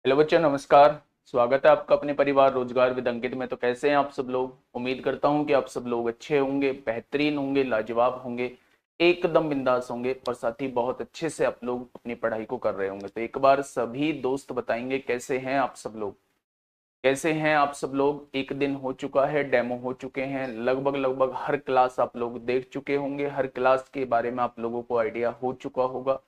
Hello बच्चों, नमस्कार। स्वागत है आपका अपने परिवार रोजगार विद अंकित में। तो कैसे हैं आप सब लोग? उम्मीद करता हूं कि आप सब लोग अच्छे होंगे, बेहतरीन होंगे, लाजवाब होंगे, एकदम बिंदास होंगे और साथ ही बहुत अच्छे से आप लोग अपनी पढ़ाई को कर रहे होंगे। तो एक बार सभी दोस्त बताएंगे कैसे हैं आप सब लोग। कैसे हैं आप सब लोग? एक दिन हो चुका है, डेमो हो चुके हैं, लगभग लगभग हर क्लास आप लोग देख चुके होंगे, हर क्लास के बारे में आप लोगों को आइडिया हो चुका होगा।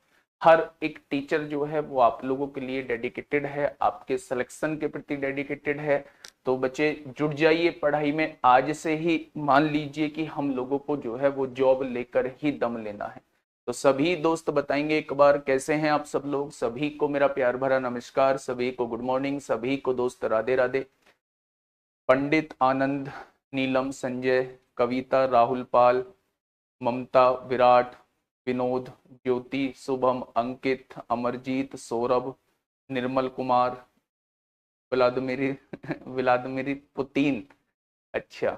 हर एक टीचर जो है वो आप लोगों के लिए डेडिकेटेड है, आपके सिलेक्शन के प्रति डेडिकेटेड है। तो बच्चे जुट जाइए पढ़ाई में, आज से ही मान लीजिए कि हम लोगों को जो है वो जॉब लेकर ही दम लेना है। तो सभी दोस्त बताएंगे एक बार कैसे हैं आप सब लोग। सभी को मेरा प्यार भरा नमस्कार, सभी को गुड मॉर्निंग, सभी को दोस्त राधे राधे। पंडित आनंद, नीलम, संजय, कविता, राहुल पाल, ममता, विराट, विनोद, ज्योति, शुभम, अंकित, Amarjeet, Saurabh, Nirmal Kumar, Vladimir Vladimir Putin. अच्छा,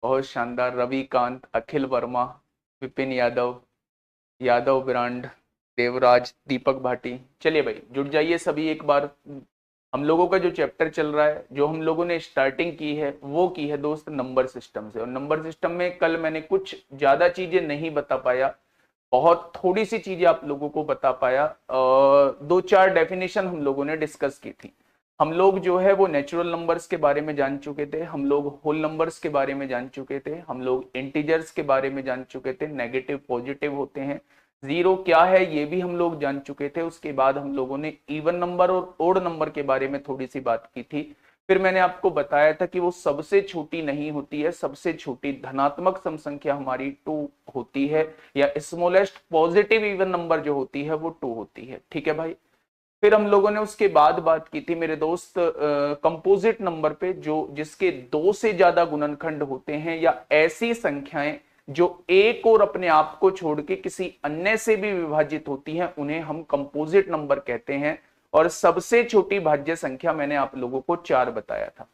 बहुत शानदार। रविकांत, अखिल वर्मा, विपिन यादव, यादव ब्रांड, देवराज, दीपक भाटी। चलिए भाई जुट जाइए सभी एक बार। हम लोगों का जो चैप्टर चल रहा है, जो हम लोगों ने स्टार्टिंग की है, वो की है दोस्त नंबर सिस्टम से। और नंबर सिस्टम में कल मैंने कुछ ज्यादा चीजें नहीं बता पाया, बहुत थोड़ी सी चीजें आप लोगों को बता पाया। दो चार डेफिनेशन हम लोगों ने डिस्कस की थी। हम लोग जो है वो नेचुरल नंबर्स के बारे में जान चुके थे, हम लोग होल नंबर्स के बारे में जान चुके थे, हम लोग इंटीजर्स के बारे में जान चुके थे, नेगेटिव पॉजिटिव होते हैं, जीरो क्या है ये भी हम लोग जान चुके थे। उसके बाद हम लोगों ने इवन नंबर और ओड नंबर के बारे में थोड़ी सी बात की थी। फिर मैंने आपको बताया था कि वो सबसे छोटी नहीं होती है, सबसे छोटी धनात्मक सम संख्या हमारी 2 होती है, या स्मॉलेस्ट पॉजिटिव इवन नंबर जो होती है वो 2 होती है। ठीक है भाई। फिर हम लोगों ने उसके बाद बात की थी मेरे दोस्त कंपोजिट नंबर पे, जो जिसके 2 से ज्यादा गुणनखंड होते हैं, या ऐसी संख्याएं जो एक और अपने आप को छोड़ के किसी अन्य से भी विभाजित होती हैं, उन्हें हम कंपोजिट नंबर कहते हैं। और सबसे छोटी भाज्य संख्या मैंने आप लोगों को 4 बताया था।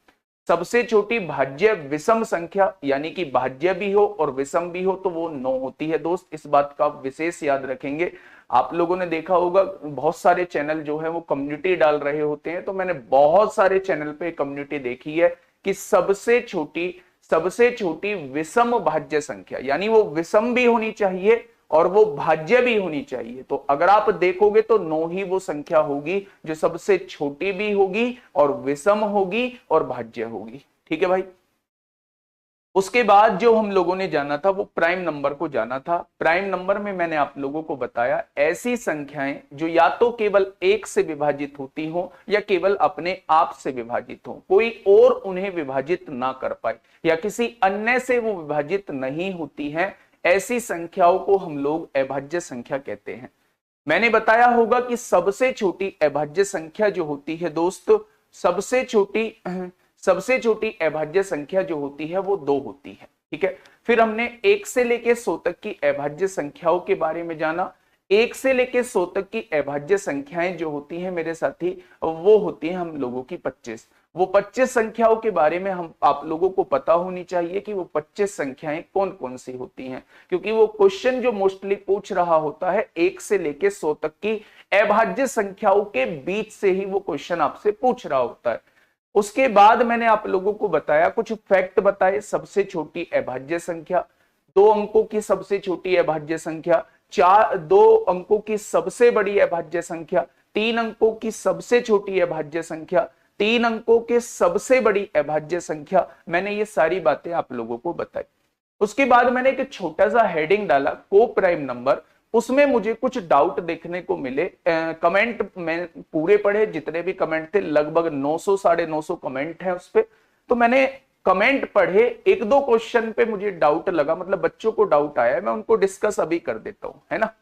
सबसे छोटी भाज्य विषम संख्या, यानी कि भाज्य भी हो और विषम भी हो, तो वो 9 होती है दोस्त। इस बात का आप विशेष याद रखेंगे। आप लोगों ने देखा होगा बहुत सारे चैनल जो है वो कम्युनिटी डाल रहे होते हैं, तो मैंने बहुत सारे चैनल पे कम्युनिटी देखी है कि सबसे छोटी विषम भाज्य संख्या, यानी वो विषम भी होनी चाहिए और वो भाज्य भी होनी चाहिए। तो अगर आप देखोगे तो 9 ही वो संख्या होगी जो सबसे छोटी भी होगी और विषम होगी और भाज्य होगी। ठीक है भाई। उसके बाद जो हम लोगों ने जाना था वो प्राइम नंबर को जाना था। प्राइम नंबर में मैंने आप लोगों को बताया ऐसी संख्याएं जो या तो केवल 1 से विभाजित होती हो या केवल अपने आप से विभाजित हो, कोई और उन्हें विभाजित ना कर पाए, या किसी अन्य से वो विभाजित नहीं होती हैं, ऐसी संख्याओं को हम लोग अभाज्य संख्या कहते हैं। मैंने बताया होगा कि सबसे छोटी अभाज्य संख्या जो होती है दोस्त, सबसे छोटी सबसे छोटी अभाज्य संख्या जो होती है वो 2 होती है। ठीक है। फिर हमने 1 से लेके 100 तक की अभाज्य संख्याओं के बारे में जाना। 1 से लेके 100 तक की अभाज्य संख्याएं जो होती हैं मेरे साथी, वो होती हैं हम लोगों की 25। वो 25 संख्याओं के बारे में हम आप लोगों को पता होनी चाहिए कि वो 25 संख्याएं कौन कौन सी होती हैं, क्योंकि वो क्वेश्चन जो मोस्टली पूछ रहा होता है 1 से लेके 100 तक की अभाज्य संख्याओं के बीच से ही वो क्वेश्चन आपसे पूछ रहा होता है। उसके बाद मैंने आप लोगों को बताया, कुछ फैक्ट बताए। सबसे छोटी अभाज्य संख्या, 2 अंकों की सबसे छोटी अभाज्य संख्या, 2 अंकों की सबसे बड़ी अभाज्य संख्या, 3 अंकों की सबसे छोटी अभाज्य संख्या, 3 अंकों के सबसे बड़ी अभाज्य संख्या। मैंने ये सारी बातें आप लोगों को बताई। उसके बाद मैंने एक छोटा सा हेडिंग डाला, को प्राइम नंबर। उसमें मुझे कुछ डाउट देखने को मिले। कमेंट मैं पूरे पढ़े, जितने भी कमेंट थे लगभग 900 950 कमेंट हैं उस पे। तो मैंने कमेंट पढ़े, एक दो क्वेश्चन पे मुझे डाउट लगा, मतलब बच्चों को डाउट आया, मैं उनको डिस्कस अभी कर देता हूं, है ना।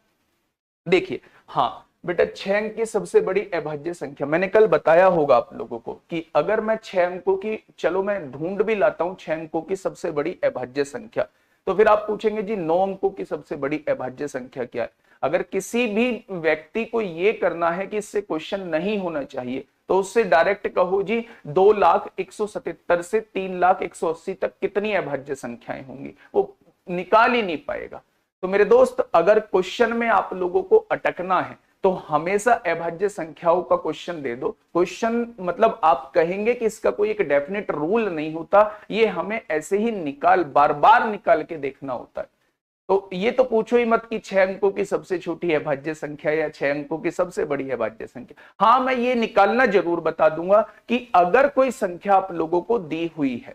देखिए, हाँ बेटा, 6 अंक की सबसे बड़ी अभाज्य संख्या मैंने कल बताया होगा आप लोगों को कि अगर मैं 6 अंकों की, चलो मैं ढूंढ भी लाता हूं 6 अंकों की सबसे बड़ी अभाज्य संख्या, तो फिर आप पूछेंगे जी 9 अंकों की सबसे बड़ी अभाज्य संख्या क्या है। अगर किसी भी व्यक्ति को यह करना है कि इससे क्वेश्चन नहीं होना चाहिए, तो उससे डायरेक्ट कहो जी 2,177 से 3,180 तक कितनी अभाज्य संख्याएं होंगी, वो निकाल ही नहीं पाएगा। तो मेरे दोस्त, अगर क्वेश्चन में आप लोगों को अटकना है तो हमेशा अभाज्य संख्याओं का क्वेश्चन दे दो। क्वेश्चन मतलब आप कहेंगे कि इसका कोई एक डेफिनेट रूल नहीं होता, ये हमें ऐसे ही बार बार निकाल के देखना होता है। तो ये तो पूछो ही मत कि 6 अंकों की सबसे छोटी अभाज्य संख्या या 6 अंकों की सबसे बड़ी अभाज्य संख्या। हाँ, मैं ये निकालना जरूर बता दूंगा कि अगर कोई संख्या आप लोगों को दी हुई है,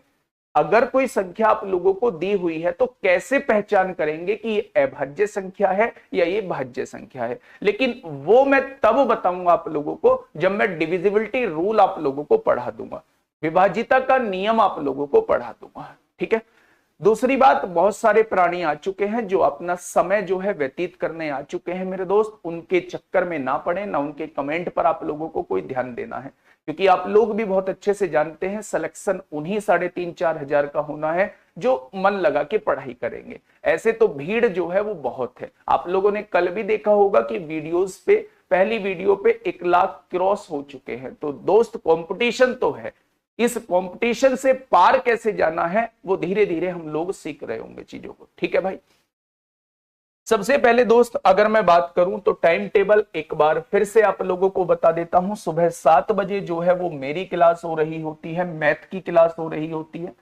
अगर कोई संख्या आप लोगों को दी हुई है तो कैसे पहचान करेंगे कि ये अभाज्य संख्या है या ये भाज्य संख्या है। लेकिन वो मैं तब बताऊंगा आप लोगों को जब मैं डिविजिबिलिटी रूल आप लोगों को पढ़ा दूंगा, विभाजिता का नियम आप लोगों को पढ़ा दूंगा। ठीक है। दूसरी बात, बहुत सारे प्राणी आ चुके हैं जो अपना समय जो है व्यतीत करने आ चुके हैं मेरे दोस्त, उनके चक्कर में ना पड़े, ना उनके कमेंट पर आप लोगों को कोई ध्यान देना है, क्योंकि आप लोग भी बहुत अच्छे से जानते हैं सिलेक्शन उन्हीं 3,500-4 हजार का होना है जो मन लगा के पढ़ाई करेंगे। ऐसे तो भीड़ जो है वो बहुत है। आप लोगों ने कल भी देखा होगा कि वीडियोस पे, पहली वीडियो पे 1 लाख क्रॉस हो चुके हैं। तो दोस्त कंपटीशन तो है, इस कंपटीशन से पार कैसे जाना है वो धीरे धीरे हम लोग सीख रहे होंगे चीजों को। ठीक है भाई। सबसे पहले दोस्त अगर मैं बात करूं तो टाइम टेबल एक बार फिर से आप लोगों को बता देता हूं। सुबह 7 बजे जो है वो मेरी क्लास हो रही होती है, मैथ की क्लास हो रही होती है।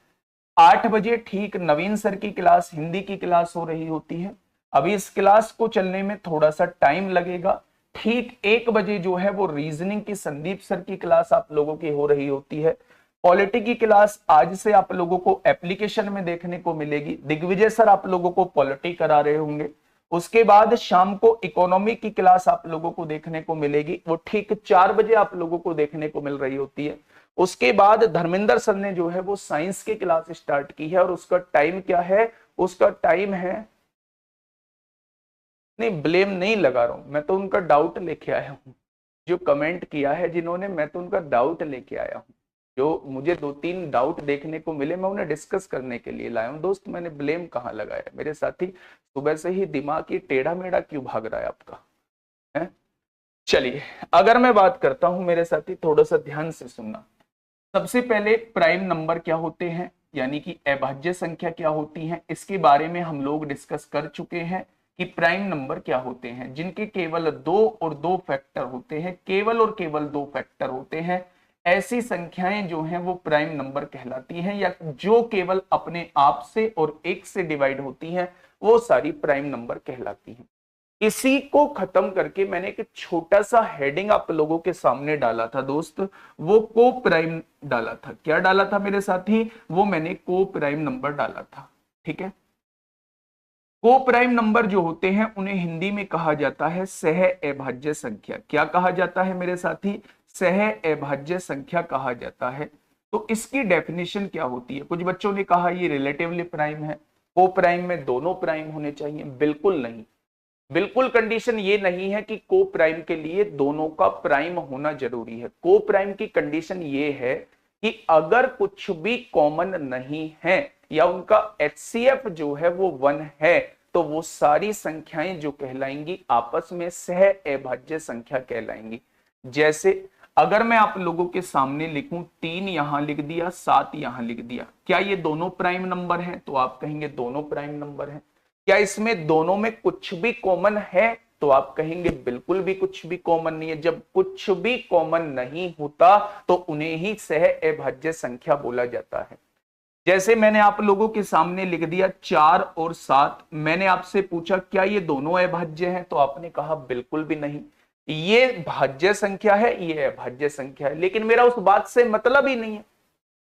8 बजे ठीक नवीन सर की क्लास, हिंदी की क्लास हो रही होती है। अभी इस क्लास को चलने में थोड़ा सा टाइम लगेगा। ठीक 1 बजे जो है वो रीजनिंग की संदीप सर की क्लास आप लोगों की हो रही होती है। पॉलिटी की क्लास आज से आप लोगों को एप्लीकेशन में देखने को मिलेगी, दिग्विजय सर आप लोगों को पॉलिटी करा रहे होंगे। उसके बाद शाम को इकोनॉमी की क्लास आप लोगों को देखने को मिलेगी, वो ठीक 4 बजे आप लोगों को देखने को मिल रही होती है। उसके बाद धर्मेंद्र सर ने जो है वो साइंस की क्लास स्टार्ट की है और उसका टाइम क्या है, उसका टाइम है, नहीं ब्लेम नहीं लगा रहा हूं मैं, तो उनका डाउट लेके आया हूं। जो कमेंट किया है जिन्होंने, मैं तो उनका डाउट लेके आया हूं। जो मुझे 2-3 डाउट देखने को मिले मैं उन्हें डिस्कस करने के लिए लाया हूं दोस्त। मैंने ब्लेम कहाँ लगाया मेरे साथी? सुबह से ही दिमाग ये टेढ़ा मेढ़ा क्यों भाग रहा है आपका है? चलिए अगर मैं बात करता हूं मेरे साथी, थोड़ा सा ध्यान से सुनना। सबसे पहले प्राइम नंबर क्या होते हैं, यानी कि अभाज्य संख्या क्या होती है, इसके बारे में हम लोग डिस्कस कर चुके हैं कि प्राइम नंबर क्या होते हैं, जिनके केवल 2 और 2 फैक्टर होते हैं, केवल और केवल 2 फैक्टर होते हैं। ऐसी संख्याएं जो हैं वो प्राइम नंबर कहलाती हैं, या जो केवल अपने आप से और 1 से डिवाइड होती हैं वो सारी प्राइम नंबर कहलाती हैं। इसी को खत्म करके मैंने एक छोटा सा हेडिंग आप लोगों के सामने डाला था दोस्त, वो को प्राइम डाला था। क्या डाला था मेरे साथी? वो मैंने को प्राइम नंबर डाला था। ठीक है। को प्राइम नंबर जो होते हैं उन्हें हिंदी में कहा जाता है सह अभाज्य संख्या। क्या कहा जाता है मेरे साथी? सह अभाज्य संख्या कहा जाता है। तो इसकी डेफिनेशन क्या होती है? कुछ बच्चों ने कहा ये रिलेटिवली प्राइम है, को प्राइम में दोनों प्राइम होने चाहिए। बिल्कुल नहीं, बिल्कुल कंडीशन ये नहीं है कि को प्राइम के लिए दोनों का प्राइम होना जरूरी है। को प्राइम की कंडीशन ये है कि अगर कुछ भी कॉमन नहीं है या उनका HCF जो है वो 1 है तो वो सारी संख्याएं जो कहलाएंगी आपस में सह अभाज्य संख्या कहलाएंगी। जैसे अगर मैं आप लोगों के सामने लिखूं 3 यहां लिख दिया, 7 यहां लिख दिया, क्या ये दोनों प्राइम नंबर हैं? तो आप कहेंगे दोनों प्राइम नंबर हैं। क्या इसमें दोनों में कुछ भी कॉमन है? तो आप कहेंगे बिल्कुल भी कुछ भी कॉमन नहीं है। जब कुछ भी कॉमन नहीं होता तो उन्हें ही सह अभाज्य संख्या बोला जाता है। जैसे मैंने आप लोगों के सामने लिख दिया 4 और 7, मैंने आपसे पूछा क्या ये दोनों अभाज्य हैं? तो आपने कहा बिल्कुल भी नहीं, ये भाज्य संख्या है, ये अभाज्य संख्या है। लेकिन मेरा उस बात से मतलब ही नहीं है,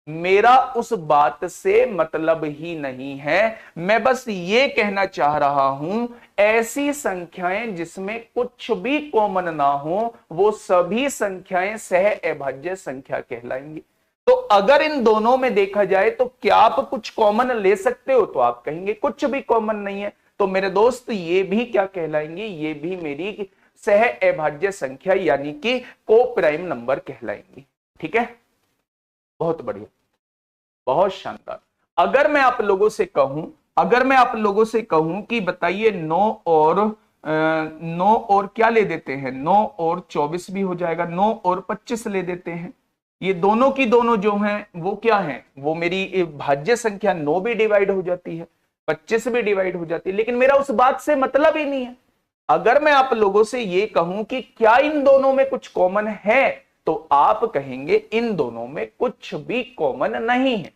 मेरा उस बात से मतलब ही नहीं है। मैं बस ये कहना चाह रहा हूं ऐसी संख्याएं जिसमें कुछ भी कॉमन ना हो वो सभी संख्याएं सह अभाज्य संख्या कहलाएंगी। तो अगर इन दोनों में देखा जाए तो क्या आप कुछ कॉमन ले सकते हो? तो आप कहेंगे कुछ भी कॉमन नहीं है। तो मेरे दोस्त ये भी क्या कहलाएंगे? ये भी मेरी सह अभाज्य संख्या यानी कि को प्राइम नंबर कहलाएंगी। ठीक है, बहुत बढ़िया, बहुत शानदार। अगर मैं आप लोगों से कहूं कि बताइए 9 और क्या ले देते हैं, 9 और 24 भी हो जाएगा, 9 और 25 ले देते हैं। ये दोनों की दोनों जो हैं वो क्या हैं? वो मेरी भाज्य संख्या 9 भी डिवाइड हो जाती है, 25 भी डिवाइड हो जाती है। लेकिन मेरा उस बात से मतलब ही नहीं है। अगर मैं आप लोगों से ये कहूं कि क्या इन दोनों में कुछ कॉमन है, तो आप कहेंगे इन दोनों में कुछ भी कॉमन नहीं है।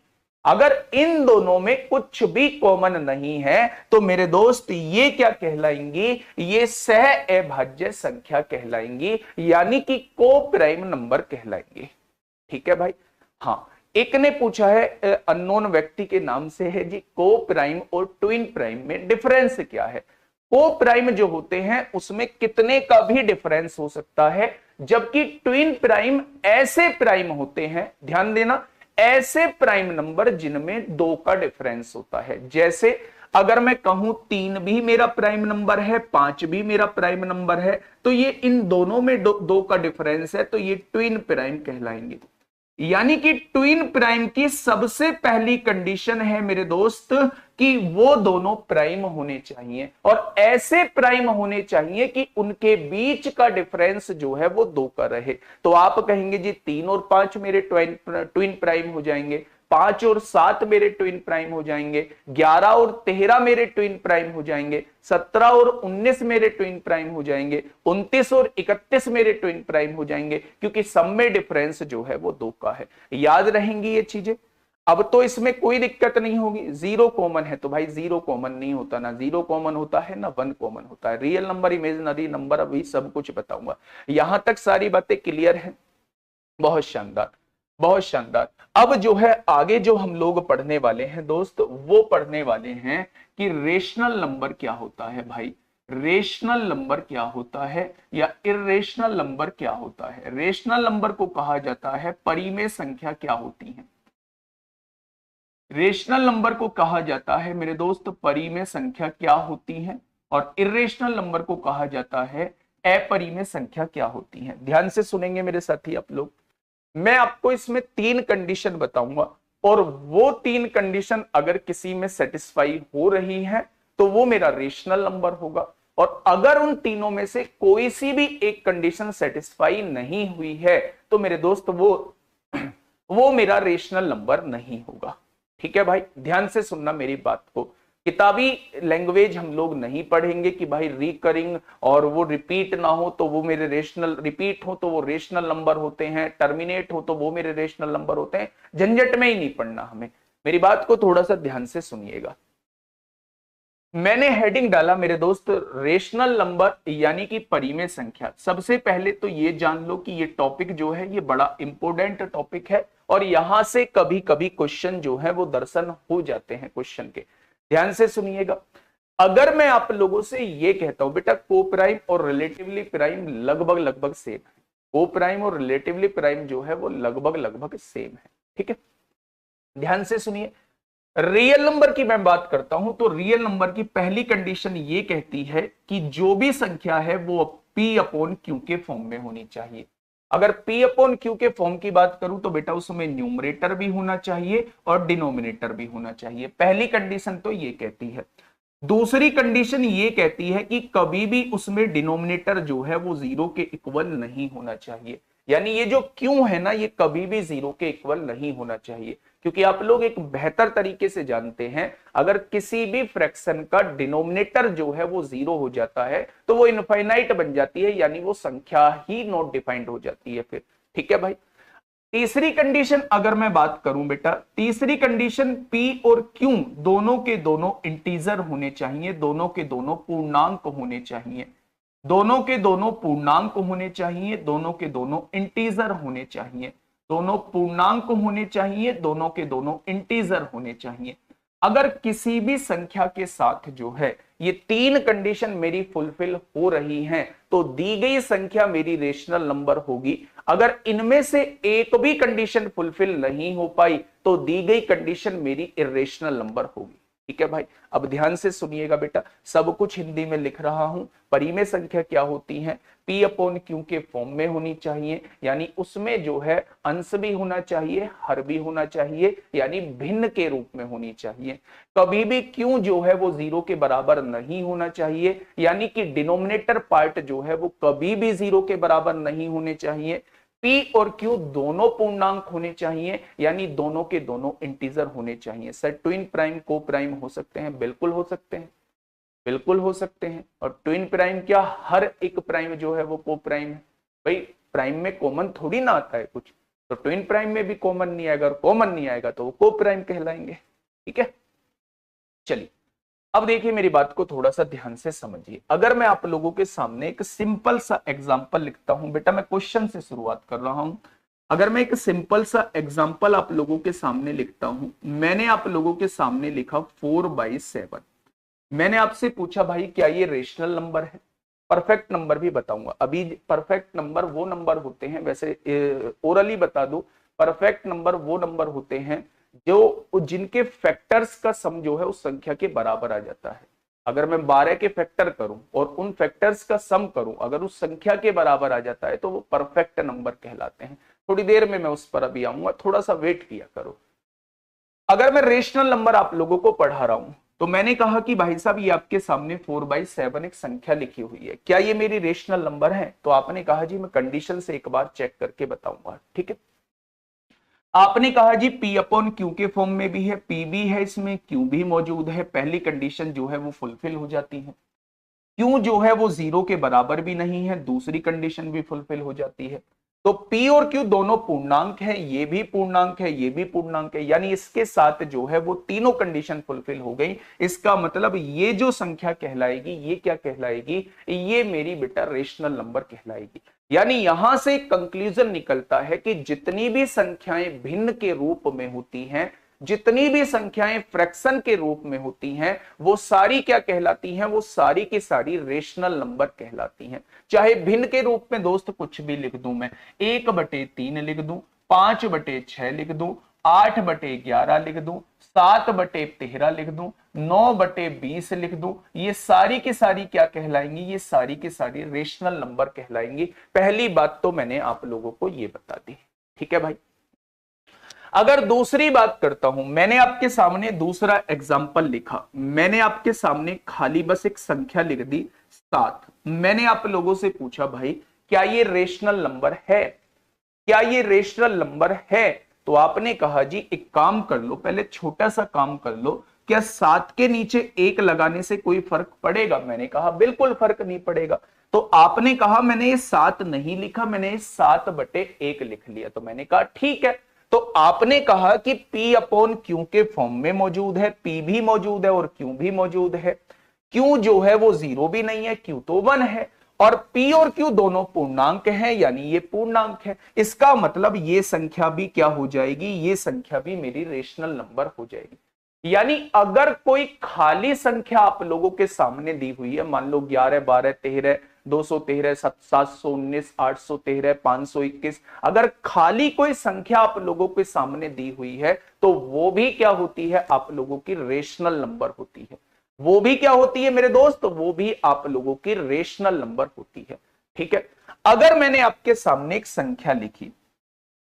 अगर इन दोनों में कुछ भी कॉमन नहीं है तो मेरे दोस्त ये क्या कहलाएंगी, ये सह अभाज्य संख्या कहलाएंगी, यानी कि को प्राइम नंबर कहलाएंगे। ठीक है भाई। हाँ, एक ने पूछा है अननोन व्यक्ति के नाम से है जी, को प्राइम और ट्विन प्राइम में डिफरेंस क्या है। को प्राइम जो होते हैं उसमें कितने का भी डिफरेंस हो सकता है, जबकि ट्विन प्राइम ऐसे प्राइम होते हैं, ध्यान देना, ऐसे प्राइम नंबर जिनमें 2 का डिफरेंस होता है। जैसे अगर मैं कहूं 3 भी मेरा प्राइम नंबर है, 5 भी मेरा प्राइम नंबर है, तो ये इन दोनों में 2 का डिफरेंस है, तो ये ट्विन प्राइम कहलाएंगे। यानी कि ट्विन प्राइम की सबसे पहली कंडीशन है मेरे दोस्त कि वो दोनों प्राइम होने चाहिए, और ऐसे प्राइम होने चाहिए कि उनके बीच का डिफरेंस जो है वो 2 का रहे। तो आप कहेंगे जी 3 और 5 मेरे ट्विन प्राइम हो जाएंगे, 5 और 7 मेरे ट्विन प्राइम हो जाएंगे, 11 और 13 मेरे ट्विन प्राइम हो जाएंगे, 17 और 19 मेरे ट्विन प्राइम हो जाएंगे, 29 और 31 मेरे ट्विन प्राइम हो जाएंगे, क्योंकि सब में डिफरेंस जो है वो 2 का है। याद रहेंगी ये चीजें। अब तो इसमें कोई दिक्कत नहीं होगी। जीरो कॉमन है तो भाई जीरो कॉमन नहीं होता, ना जीरो कॉमन होता है ना 1 कॉमन होता है। रियल नंबर, इमेजिनरी नंबर, अभी सब कुछ बताऊंगा। यहां तक सारी बातें क्लियर है? बहुत शानदार, बहुत शानदार। अब जो है आगे जो हम लोग पढ़ने वाले हैं दोस्त, वो पढ़ने वाले हैं कि रेशनल नंबर क्या होता है भाई। रेशनल नंबर क्या होता है या इर्रेशनल नंबर क्या होता है। रेशनल नंबर को कहा जाता है परिमेय संख्या क्या होती है। रेशनल नंबर को कहा जाता है मेरे दोस्त परिमेय संख्या क्या होती है, और इर्रेशनल नंबर को कहा जाता है अपरिमेय संख्या क्या होती है। ध्यान से सुनेंगे मेरे साथी आप लोग। मैं आपको इसमें 3 कंडीशन बताऊंगा, और वो 3 कंडीशन अगर किसी में सेटिस्फाई हो रही है तो वो मेरा रेशनल नंबर होगा, और अगर उन तीनों में से कोई सी भी एक कंडीशन सेटिस्फाई नहीं हुई है तो मेरे दोस्त वो मेरा रेशनल नंबर नहीं होगा। ठीक है भाई, ध्यान से सुनना मेरी बात को। किताबी लैंग्वेज हम लोग नहीं पढ़ेंगे कि भाई रिकरिंग और वो रिपीट ना हो तो वो मेरे रेशनल, रिपीट हो तो वो रेशनल नंबर होते हैं, टर्मिनेट हो तो वो मेरे रेशनल नंबर होते हैं। झंझट में ही नहीं पढ़ना हमें। मेरी बात को थोड़ा सा ध्यान से सुनिएगा। मैंने हेडिंग डाला मेरे दोस्त रेशनल नंबर यानी कि परिमेय संख्या। सबसे पहले तो ये जान लो कि ये टॉपिक जो है ये बड़ा इंपॉर्टेंट टॉपिक है, और यहां से कभी कभी क्वेश्चन जो है वो दर्शन हो जाते हैं क्वेश्चन के। ध्यान से सुनिएगा। अगर मैं आप लोगों से ये कहता हूं बेटा को प्राइम और रिलेटिवली प्राइम लगभग लगभग सेम है, को प्राइम और रिलेटिवली प्राइम जो है वो लगभग लगभग सेम है। ठीक है, ध्यान से सुनिए। रियल नंबर की मैं बात करता हूं तो रियल नंबर की पहली कंडीशन ये कहती है कि जो भी संख्या है वो P अपॉन Q के फॉर्म में होनी चाहिए। अगर P अपॉन Q के फॉर्म की बात करूं तो बेटा उसमें न्यूमरेटर भी होना चाहिए और डिनोमिनेटर भी होना चाहिए। पहली कंडीशन तो ये कहती है। दूसरी कंडीशन ये कहती है कि कभी भी उसमें डिनोमिनेटर जो है वो 0 के इक्वल नहीं होना चाहिए। यानी ये जो क्यों है ना, ये कभी भी 0 के इक्वल नहीं होना चाहिए, क्योंकि आप लोग एक बेहतर तरीके से जानते हैं अगर किसी भी फ्रैक्शन का डिनोमिनेटर जो है वो 0 हो जाता है तो वो इनफाइनाइट बन जाती है, यानी वो संख्या ही नॉट डिफाइंड हो जाती है फिर। ठीक है भाई। तीसरी कंडीशन अगर मैं बात करूं बेटा, तीसरी कंडीशन P और Q दोनों के दोनों इंटीजर होने चाहिए, दोनों के दोनों पूर्णांक होने चाहिए, दोनों के दोनों पूर्णांक होने चाहिए, दोनों के दोनों इंटीजर होने चाहिए, दोनों पूर्णांक होने चाहिए, दोनों के दोनों इंटीजर होने चाहिए। अगर किसी भी संख्या के साथ जो है ये 3 कंडीशन मेरी फुलफिल हो रही हैं तो दी गई संख्या मेरी रेशनल नंबर होगी। अगर इनमें से एक भी कंडीशन फुलफिल नहीं हो पाई तो दी गई कंडीशन मेरी इर्रेशनल नंबर होगी। ठीक है भाई, अब ध्यान से सुनिएगा बेटा, सब कुछ हिंदी में लिख रहा हूं। परिमेय संख्या क्या होती है, P अपॉन Q के फॉर्म में होनी चाहिए, यानी उसमें जो है अंश भी होना चाहिए, हर भी होना चाहिए, यानी भिन्न के रूप में होनी चाहिए। कभी भी Q जो है वो 0 के बराबर नहीं होना चाहिए, यानी कि डिनोमिनेटर पार्ट जो है वो कभी भी 0 के बराबर नहीं होने चाहिए। P और Q दोनों पूर्णांक होने चाहिए, यानी दोनों के दोनों इंटीजर होने चाहिए। सर ट्विन प्राइम को प्राइम हो सकते हैं, बिल्कुल हो सकते हैं। बिल्कुल हो सकते हैं। और ट्विन प्राइम क्या हर एक प्राइम जो है वो को प्राइम है? भाई प्राइम में कॉमन थोड़ी ना आता है कुछ, तो ट्विन प्राइम में भी कॉमन नहीं आएगा, और कॉमन नहीं आएगा तो वो को प्राइम कहलाएंगे। ठीक है, चलिए अब देखिए मेरी बात को थोड़ा सा ध्यान से समझिए। अगर मैं आप लोगों के सामने एक सिंपल सा एग्जांपल लिखता हूं, बेटा मैं क्वेश्चन से शुरुआत कर रहा हूं। अगर मैं एक सिंपल सा एग्जांपल आप लोगों के सामने लिखता हूं, मैंने आप लोगों के सामने लिखा 4/7। मैंने आपसे पूछा भाई क्या ये रेशनल नंबर है? परफेक्ट नंबर भी बताऊंगा अभी। परफेक्ट नंबर वो नंबर होते हैं, वैसे ओरली बता दो, परफेक्ट नंबर वो नंबर होते हैं जो जिनके फैक्टर्स का सम जो है उस संख्या के बराबर आ जाता है। अगर मैं 12 के फैक्टर करूं और उन फैक्टर्स का सम करूं, अगर उस संख्या के बराबर आ जाता है तो वो परफेक्ट नंबर कहलाते हैं। थोड़ी देर में मैं उस पर अभी आऊंगा, थोड़ा सा वेट किया करो। अगर मैं रेशनल नंबर आप लोगों को पढ़ा रहा हूं, तो मैंने कहा कि भाई साहब ये आपके सामने 4/7 एक संख्या लिखी हुई है, क्या ये मेरी रेशनल नंबर है? तो आपने कहा जी मैं कंडीशन से एक बार चेक करके बताऊंगा। ठीक है, आपने कहा जी P अपॉन क्यू के फॉर्म में भी है, P भी है, इसमें Q भी मौजूद है। पहली कंडीशन जो है वो फुलफिल हो जाती है। Q जो है वो 0 के बराबर भी नहीं है, दूसरी कंडीशन भी फुलफिल हो जाती है। तो P और Q दोनों पूर्णांक है, ये भी पूर्णांक है, ये भी पूर्णांक है, यानी इसके साथ जो है वो तीनों कंडीशन फुलफिल हो गई। इसका मतलब ये जो संख्या कहलाएगी, ये क्या कहलाएगी? ये मेरी बेटा रेशनल नंबर कहलाएगी। यानी यहां से कंक्लूजन निकलता है कि जितनी भी संख्याएं भिन्न के रूप में होती हैं, जितनी भी संख्याएं फ्रैक्शन के रूप में होती हैं, वो सारी क्या कहलाती हैं? वो सारी की सारी रेशनल नंबर कहलाती हैं। चाहे भिन्न के रूप में दोस्त कुछ भी लिख दूं, मैं 1/3 लिख दूं, 5/6 लिख दूं, 8/11 लिख दूं, 7/13 लिख दूं, 9/20 लिख दूं, ये सारी की सारी क्या कहलाएंगी? ये सारी की सारी रेशनल नंबर कहलाएंगी। पहली बात तो मैंने आप लोगों को ये बता दी। ठीक है भाई, अगर दूसरी बात करता हूं, मैंने आपके सामने दूसरा एग्जाम्पल लिखा, मैंने आपके सामने खाली बस एक संख्या लिख दी 7। मैंने आप लोगों से पूछा भाई क्या ये रेशनल नंबर है? क्या ये रेशनल नंबर है? तो आपने कहा जी एक काम कर लो, पहले छोटा सा काम कर लो, क्या 7 के नीचे 1 लगाने से कोई फर्क पड़ेगा? मैंने कहा बिल्कुल फर्क नहीं पड़ेगा। तो आपने कहा मैंने ये 7 नहीं लिखा, मैंने 7/1 लिख लिया। तो मैंने कहा ठीक है। तो आपने कहा कि P अपॉन Q के फॉर्म में मौजूद है, P भी मौजूद है और Q भी मौजूद है। Q जो है वो 0 भी नहीं है, Q तो 1 है, और P और Q दोनों पूर्णांक हैं, यानी ये पूर्णांक है। इसका मतलब ये संख्या भी क्या हो जाएगी? ये संख्या भी मेरी रेशनल नंबर हो जाएगी। यानी अगर कोई खाली संख्या आप लोगों के सामने दी हुई है, मान लो 11, 12, 13, 213, 719, 813, 521, अगर खाली कोई संख्या आप लोगों के सामने दी हुई है, तो वो भी क्या होती है? आप लोगों की रेशनल नंबर होती है। वो भी क्या होती है मेरे दोस्त? वो भी आप लोगों की रेशनल नंबर होती है। ठीक है, अगर मैंने आपके सामने एक संख्या लिखी,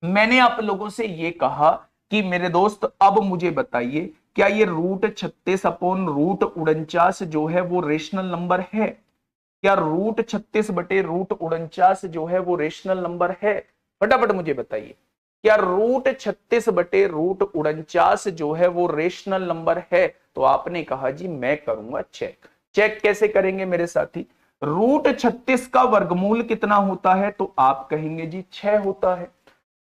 मैंने आप लोगों से ये कहा कि मेरे दोस्त अब मुझे बताइए क्या ये √36 अपॉन √49 जो है वो रेशनल नंबर है? क्या √36/√49 जो है वो रेशनल नंबर है? फटाफट मुझे बताइए, क्या √36/√49 जो है वो रेशनल नंबर है? तो आपने कहा जी मैं करूंगा चेक। चेक कैसे करेंगे मेरे साथी? √36 का वर्गमूल कितना होता है? तो आप कहेंगे जी 6 होता है।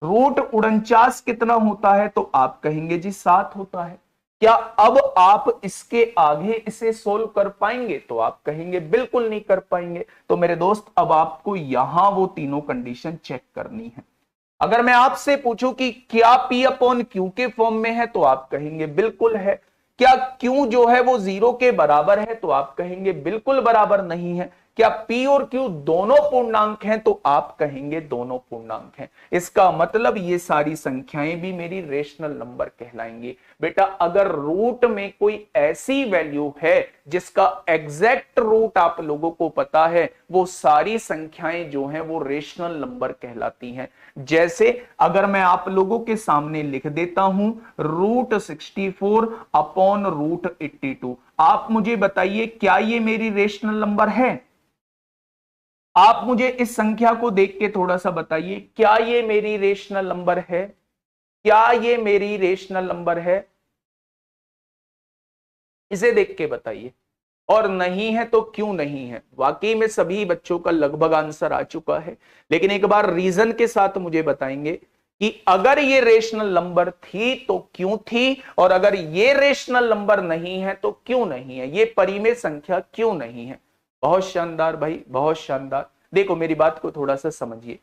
√49 कितना होता है? तो आप कहेंगे जी 7 होता है। क्या अब आप इसके आगे इसे सोल्व कर पाएंगे? तो आप कहेंगे बिल्कुल नहीं कर पाएंगे। तो मेरे दोस्त अब आपको यहां वो तीनों कंडीशन चेक करनी है। अगर मैं आपसे पूछूं कि क्या P अपॉन Q के फॉर्म में है, तो आप कहेंगे बिल्कुल है। क्या Q जो है वो 0 के बराबर है? तो आप कहेंगे बिल्कुल बराबर नहीं है। क्या P और Q दोनों पूर्णांक हैं? तो आप कहेंगे दोनों पूर्णांक हैं। इसका मतलब ये सारी संख्याएं भी मेरी रेशनल नंबर कहलाएंगी। बेटा अगर रूट में कोई ऐसी वैल्यू है जिसका एग्जैक्ट रूट आप लोगों को पता है, वो सारी संख्याएं जो हैं वो रेशनल नंबर कहलाती हैं। जैसे अगर मैं आप लोगों के सामने लिख देता हूं √64 अपॉन √82, आप मुझे बताइए क्या ये मेरी रेशनल नंबर है? आप मुझे इस संख्या को देख के थोड़ा सा बताइए, क्या ये मेरी रेशनल नंबर है? क्या ये मेरी रेशनल नंबर है? इसे देख के बताइए। और नहीं है तो क्यों नहीं है। वाकई में सभी बच्चों का लगभग आंसर आ चुका है, लेकिन एक बार रीजन के साथ मुझे बताएंगे कि अगर ये रेशनल नंबर थी तो क्यों थी, और अगर ये रेशनल नंबर नहीं है तो क्यों नहीं है, ये परिमेय संख्या क्यों नहीं है। बहुत शानदार भाई, बहुत शानदार। देखो मेरी बात को थोड़ा सा समझिए।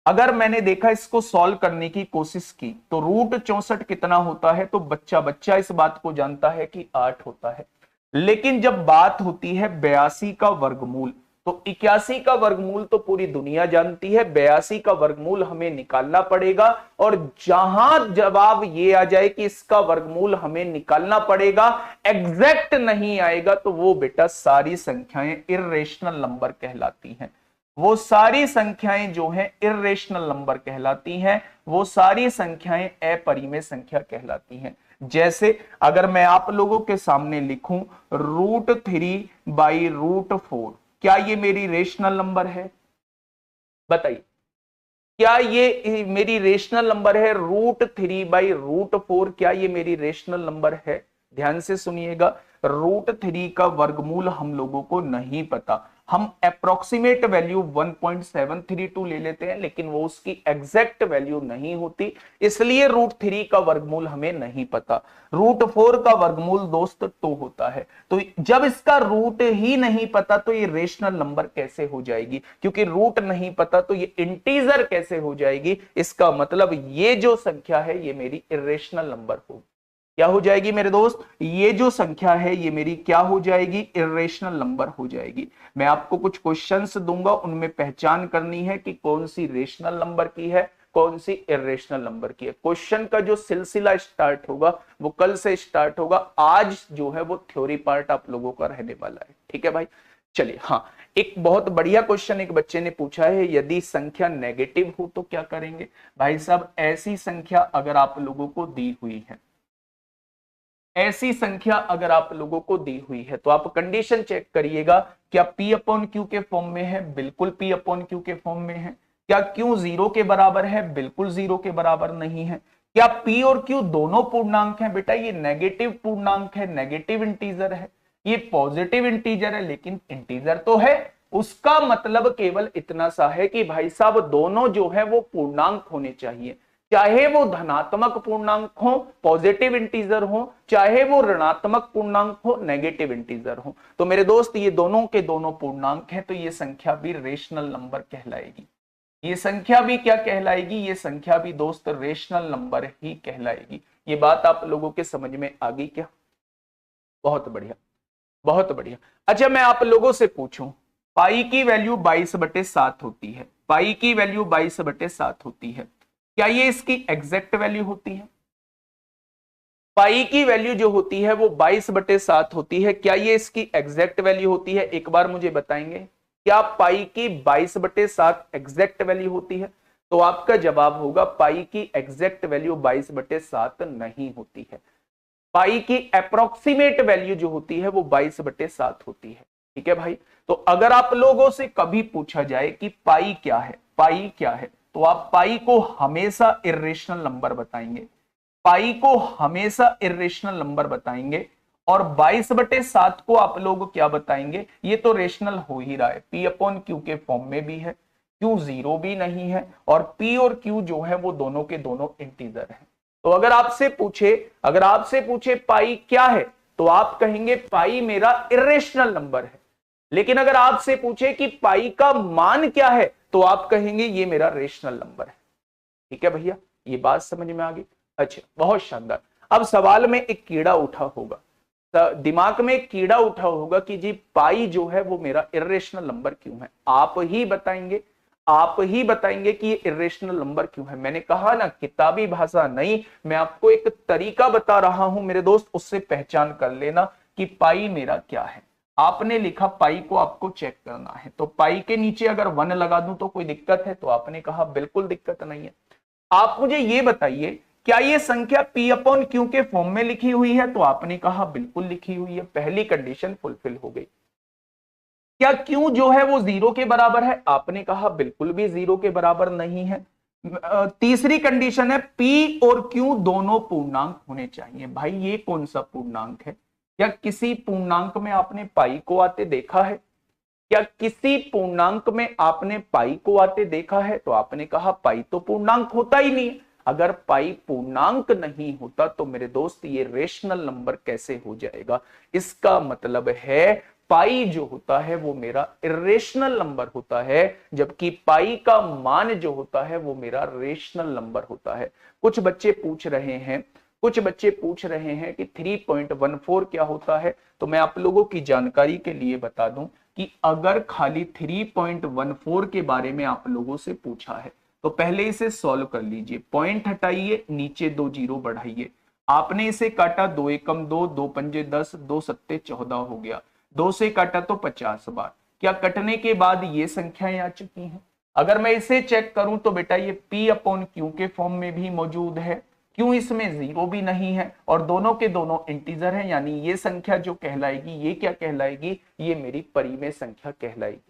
अगर मैंने देखा इसको सॉल्व करने की कोशिश की तो रूट 64 कितना होता है, तो बच्चा बच्चा इस बात को जानता है कि 8 होता है। लेकिन जब बात होती है 82 का वर्गमूल, तो 81 का वर्गमूल तो पूरी दुनिया जानती है, 82 का वर्गमूल हमें निकालना पड़ेगा। और जहां जवाब ये आ जाए कि इसका वर्गमूल हमें निकालना पड़ेगा, एग्जैक्ट नहीं आएगा, तो वो बेटा सारी संख्याएं इर्रेशनल नंबर कहलाती हैं। वो सारी संख्याएं जो हैं इर्रेशनल नंबर कहलाती हैं, वो सारी संख्याएं अपरिमेय संख्या कहलाती हैं। जैसे अगर मैं आप लोगों के सामने लिखूं √3/√4, क्या ये मेरी रेशनल नंबर है? बताइए, क्या ये मेरी रेशनल नंबर है? √3/√4 क्या ये मेरी रेशनल नंबर है? ध्यान से सुनिएगा, √3 का वर्गमूल हम लोगों को नहीं पता। हम अप्रोक्सीमेट वैल्यू 1.732 ले लेते हैं, लेकिन वो उसकी एग्जैक्ट वैल्यू नहीं होती, इसलिए √3 का वर्गमूल हमें नहीं पता। √4 का वर्गमूल दोस्त 2 होता है। तो जब इसका रूट ही नहीं पता तो ये रेशनल नंबर कैसे हो जाएगी? क्योंकि रूट नहीं पता तो ये इंटीजर कैसे हो जाएगी? इसका मतलब ये जो संख्या है ये मेरी इर्रेशनल नंबर होगी। क्या हो जाएगी मेरे दोस्त? ये जो संख्या है ये मेरी क्या हो जाएगी? इर्रेशनल नंबर हो जाएगी। मैं आपको कुछ क्वेश्चंस दूंगा, उनमें पहचान करनी है कि कौन सी रेशनल नंबर की है, कौन सी इर्रेशनल नंबर की है। क्वेश्चन का जो सिलसिला स्टार्ट होगा वो कल से स्टार्ट होगा, आज जो है वो थ्योरी पार्ट आप लोगों का रहने वाला है। ठीक है भाई, चलिए। हाँ, एक बहुत बढ़िया क्वेश्चन एक बच्चे ने पूछा है, यदि संख्या नेगेटिव हो तो क्या करेंगे? भाई साहब, ऐसी संख्या अगर आप लोगों को दी हुई है, ऐसी संख्या अगर आप लोगों को दी हुई है, तो आप कंडीशन चेक करिएगा, क्या P/Q के फॉर्म में है? बिल्कुल P/Q के फॉर्म में है। क्या Q 0 के बराबर है? बिल्कुल 0 के बराबर नहीं है। क्या P और Q दोनों पूर्णांक हैं? बेटा ये नेगेटिव पूर्णांक है, नेगेटिव इंटीजर है। ये पॉजिटिव इंटीजर है लेकिन इंटीजर तो है। उसका मतलब केवल इतना सा है कि भाई साहब दोनों जो है वो पूर्णांक होने चाहिए, चाहे वो धनात्मक पूर्णांक हो, पॉजिटिव इंटीजर हो, चाहे वो ऋणात्मक पूर्णांक हो, नेगेटिव इंटीजर हो। तो मेरे दोस्त ये दोनों के दोनों पूर्णांक हैं, तो ये संख्या भी रेशनल नंबर कहलाएगी। ये संख्या भी क्या कहलाएगी? ये संख्या भी दोस्त रेशनल नंबर ही कहलाएगी। ये बात आप लोगों के समझ में आ गई क्या? बहुत बढ़िया, बहुत बढ़िया। अच्छा, मैं आप लोगों से पूछूं, पाई की वैल्यू 22/7 होती है, पाई की वैल्यू 22/7 होती है, क्या ये इसकी एग्जैक्ट वैल्यू होती है? पाई की वैल्यू जो होती है वो 22/7 होती है, क्या ये इसकी एग्जैक्ट वैल्यू होती है? एक बार मुझे बताएंगे, क्या पाई की 22/7 एग्जैक्ट वैल्यू होती है? तो आपका जवाब होगा पाई की एग्जैक्ट वैल्यू 22/7 नहीं होती है। पाई की अप्रोक्सीमेट वैल्यू जो होती है वो 22/7 होती है। ठीक है भाई, तो अगर आप लोगों से कभी पूछा जाए कि पाई क्या है, पाई क्या है, तो आप पाई को हमेशा इर्रेशनल नंबर बताएंगे, पाई को हमेशा इर्रेशनल नंबर बताएंगे। और 22/7 को आप लोग क्या बताएंगे? ये तो रेशनल हो ही रहा है, P/Q के फॉर्म में भी है, Q 0 भी नहीं है, और P और Q जो है वो दोनों के दोनों इंटीजर है। तो अगर आपसे पूछे पाई क्या है, तो आप कहेंगे पाई मेरा इर्रेशनल नंबर है। लेकिन अगर आपसे पूछे कि पाई का मान क्या है, तो आप कहेंगे ये मेरा रेशनल नंबर है। ठीक है भैया, ये बात समझ में आ गई? अच्छा, बहुत शानदार। अब सवाल में एक कीड़ा उठा होगा, दिमाग में एक कीड़ा उठा होगा कि जी पाई जो है वो मेरा इर्रेशनल नंबर क्यों है? आप ही बताएंगे कि ये इर्रेशनल नंबर क्यों है। मैंने कहा ना, किताबी भाषा नहीं, मैं आपको एक तरीका बता रहा हूं मेरे दोस्त, उससे पहचान कर लेना कि पाई मेरा क्या है। आपने लिखा पाई को आपको चेक करना है, तो पाई के नीचे अगर 1 लगा दूं तो कोई दिक्कत है? तो आपने कहा बिल्कुल दिक्कत नहीं है। आप मुझे ये बताइए, क्या ये संख्या P/Q के फॉर्म में लिखी हुई है? तो आपने कहा बिल्कुल लिखी हुई है, पहली कंडीशन फुलफिल हो गई। क्या Q जो है वो 0 के बराबर है? आपने कहा बिल्कुल भी 0 के बराबर नहीं है। तीसरी कंडीशन है P और Q दोनों पूर्णांक होने चाहिए। भाई ये कौन सा पूर्णांक है? क्या किसी पूर्णांक में आपने पाई को आते देखा है? क्या किसी पूर्णांक में आपने पाई को आते देखा है? तो आपने कहा पाई तो पूर्णांक होता ही नहीं। अगर पाई पूर्णांक नहीं होता तो मेरे दोस्त ये रेशनल नंबर कैसे हो जाएगा? इसका मतलब है पाई जो होता है वो मेरा इरेशनल नंबर होता है, जबकि पाई का मान जो होता है वो मेरा रेशनल नंबर होता है। कुछ बच्चे पूछ रहे हैं कि 3.14 क्या होता है। तो मैं आप लोगों की जानकारी के लिए बता दूं कि अगर खाली 3.14 के बारे में आप लोगों से पूछा है तो पहले इसे सॉल्व कर लीजिए, पॉइंट हटाइए, नीचे 2 जीरो बढ़ाइए। आपने इसे काटा, 2 एकम 2, 2 पंजे 10, 2 सत्ते 14 हो गया। 2 से काटा तो 50 बार। क्या कटने के बाद ये संख्याएं आ चुकी हैं? अगर मैं इसे चेक करूं तो बेटा ये P अपॉन Q के फॉर्म में भी मौजूद है। क्यों इसमें जीरो भी नहीं है और दोनों के दोनों इंटीजर हैं, यानी ये संख्या जो कहलाएगी ये क्या कहलाएगी? ये मेरी परिमेय संख्या कहलाएगी।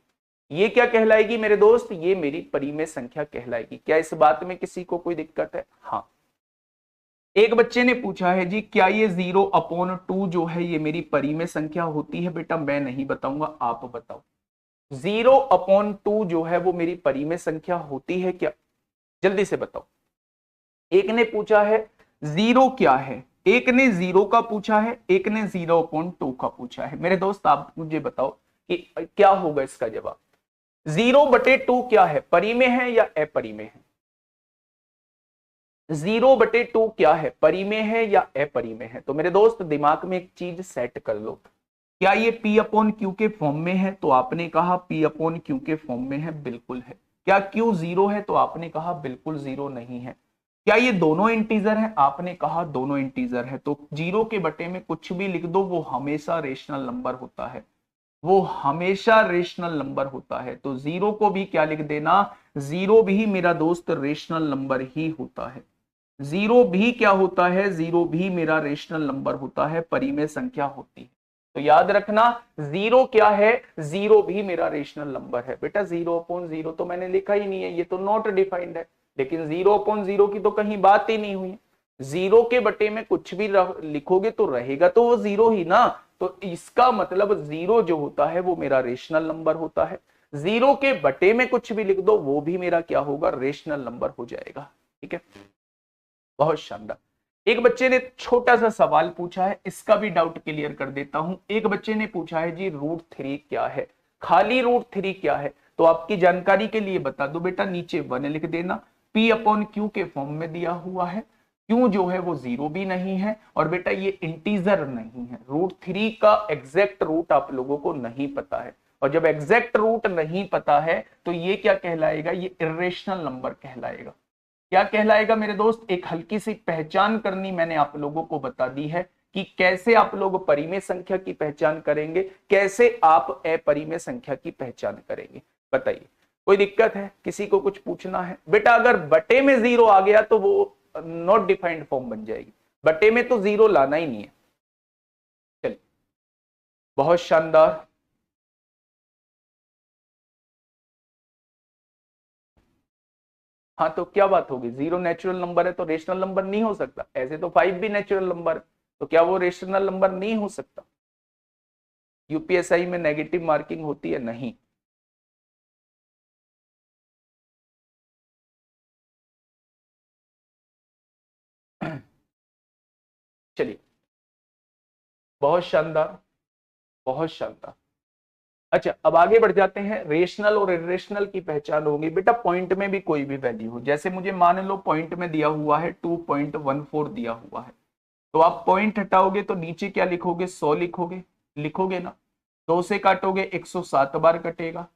ये क्या कहलाएगी मेरे दोस्त? ये मेरी परिमेय संख्या कहलाएगी। क्या इस बात में किसी को कोई दिक्कत है? हाँ। एक बच्चे ने पूछा है जी क्या ये 0/2 जो है ये मेरी परिमेय संख्या होती है? बेटा मैं नहीं बताऊंगा, आप बताओ। 0/2 जो है वो मेरी परिमेय संख्या होती है क्या? जल्दी से बताओ। एक ने पूछा है जीरो क्या है, एक ने जीरो का पूछा है, एक ने 0/2 का पूछा है। मेरे दोस्त आप मुझे बताओ कि क्या होगा इसका जवाब। 0/2 क्या है, परिमेय है या अपरिमेय है? 0/2 क्या है, परिमेय है या अपरिमेय है? तो मेरे दोस्त दिमाग में एक चीज सेट कर लो, क्या ये P अपॉन Q के फॉर्म में है? तो आपने कहा P अपॉन Q के फॉर्म में है, बिल्कुल है। क्या Q जीरो है? तो आपने कहा बिल्कुल जीरो नहीं है। क्या ये दोनों इंटीजर है? आपने कहा दोनों इंटीजर है। तो जीरो के बटे में कुछ भी लिख दो वो हमेशा रेशनल नंबर होता है, वो हमेशा रेशनल नंबर होता है। तो जीरो को भी क्या लिख देना, जीरो भी मेरा दोस्त रेशनल नंबर ही होता है। जीरो भी क्या होता है, जीरो भी मेरा रेशनल नंबर होता है, परिमेय संख्या होती है। तो याद रखना जीरो क्या है, जीरो भी मेरा रेशनल नंबर है। बेटा 0/0 तो मैंने लिखा ही नहीं है, ये तो नॉट डिफाइंड है। लेकिन 0/0 की तो कहीं बात ही नहीं हुई। जीरो के बटे में कुछ भी लिखोगे तो रहेगा तो वो जीरो ही ना। तो इसका मतलब जीरो जो होता है वो मेरा रेशनल नंबर होता है। जीरो के बटे में कुछ भी लिख दो वो भी मेरा क्या होगा, रेशनल नंबर हो जाएगा। ठीक है, बहुत शानदार। एक बच्चे ने छोटा सा सवाल पूछा है, इसका भी डाउट क्लियर कर देता हूं। एक बच्चे ने पूछा है जी √3 क्या है, खाली √3 क्या है? तो आपकी जानकारी के लिए बता दो बेटा, नीचे 1 लिख देना। P अपॉन Q के फॉर्म में दिया हुआ है। Q जो है वो जीरो भी नहीं है और बेटा ये इंटीजर नहीं है। √3 का एग्जैक्ट रूट आप लोगों को नहीं पता है, और जब एग्जैक्ट रूट नहीं पता है तो ये क्या कहलाएगा, ये इरेशनल नंबर कहलाएगा। क्या कहलाएगा मेरे दोस्त? एक हल्की सी पहचान करनी मैंने आप लोगों को बता दी है कि कैसे आप लोग परिमेय संख्या की पहचान करेंगे, कैसे आप अपरिमेय संख्या की पहचान करेंगे। बताइए, कोई दिक्कत है? किसी को कुछ पूछना है? बेटा अगर बटे में जीरो आ गया तो वो नॉट डिफाइंड फॉर्म बन जाएगी, बटे में तो जीरो लाना ही नहीं है। चलिए, बहुत शानदार। हाँ तो क्या बात होगी, जीरो नेचुरल नंबर है तो रेशनल नंबर नहीं हो सकता? ऐसे तो 5 भी नेचुरल नंबर है, तो क्या वो रेशनल नंबर नहीं हो सकता? यूपीएसआई में नेगेटिव मार्किंग होती है? नहीं। चलिए, बहुत शानदार, बहुत शानदार। अच्छा, अब आगे बढ़ जाते हैं। रेशनल और इरेशनल की पहचान होगी बेटा पॉइंट में भी कोई भी वैल्यू हो। जैसे मुझे मान लो पॉइंट में दिया हुआ है 2.14 दिया हुआ है, तो आप पॉइंट हटाओगे तो नीचे क्या लिखोगे, 100 लिखोगे, लिखोगे ना। 2 से काटोगे 107 बार कटेगा,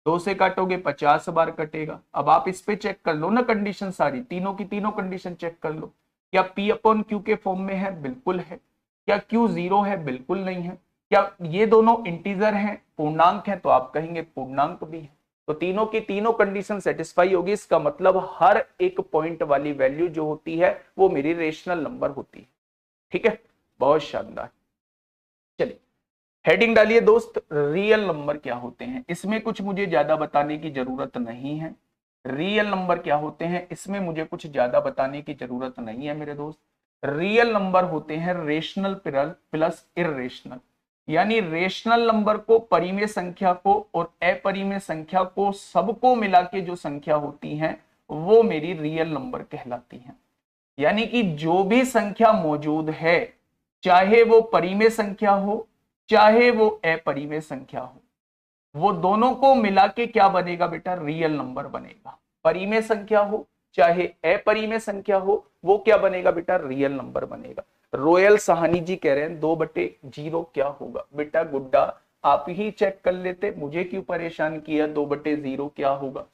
2 से काटोगे 50 बार कटेगा। अब आप इस पे चेक कर लो ना कंडीशन सारी, तीनों की तीनों कंडीशन चेक कर लो। क्या P अपॉन Q के फॉर्म में है? बिल्कुल है। क्या Q जीरो है? बिल्कुल नहीं है। क्या ये दोनों इंटीजर हैं, पूर्णांक हैं? तो आप कहेंगे पूर्णांक भी है। तो तीनों की तीनों कंडीशन सेटिस्फाई होगी। इसका मतलब हर एक पॉइंट वाली वैल्यू जो होती है वो मेरी रेशनल नंबर होती है। ठीक है, बहुत शानदार। चलिए, हेडिंग डालिए दोस्त, रियल नंबर क्या होते हैं। इसमें कुछ मुझे ज्यादा बताने की जरूरत नहीं है। रियल नंबर क्या होते हैं इसमें मुझे कुछ ज्यादा बताने की जरूरत नहीं है मेरे दोस्त। रियल नंबर होते हैं रेशनल प्लस इर्रेशनल, यानी रेशनल नंबर को, परिमेय संख्या को और अपरिमेय संख्या को, सबको मिला के जो संख्या होती है वो मेरी रियल नंबर कहलाती है। यानी कि जो भी संख्या मौजूद है, चाहे वो परिमेय संख्या हो चाहे वो अपरिमेय संख्या हो, वो दोनों को मिला के क्या बनेगा बेटा, रियल नंबर बनेगा। परिमेय संख्या हो चाहे अपरिमेय संख्या हो, वो क्या बनेगा बेटा, रियल नंबर बनेगा। रोयल साहनी जी कह रहे हैं 2/0 क्या होगा। बेटा गुड्डा आप ही चेक कर लेते, मुझे क्यों परेशान किया, 2/0 क्या होगा।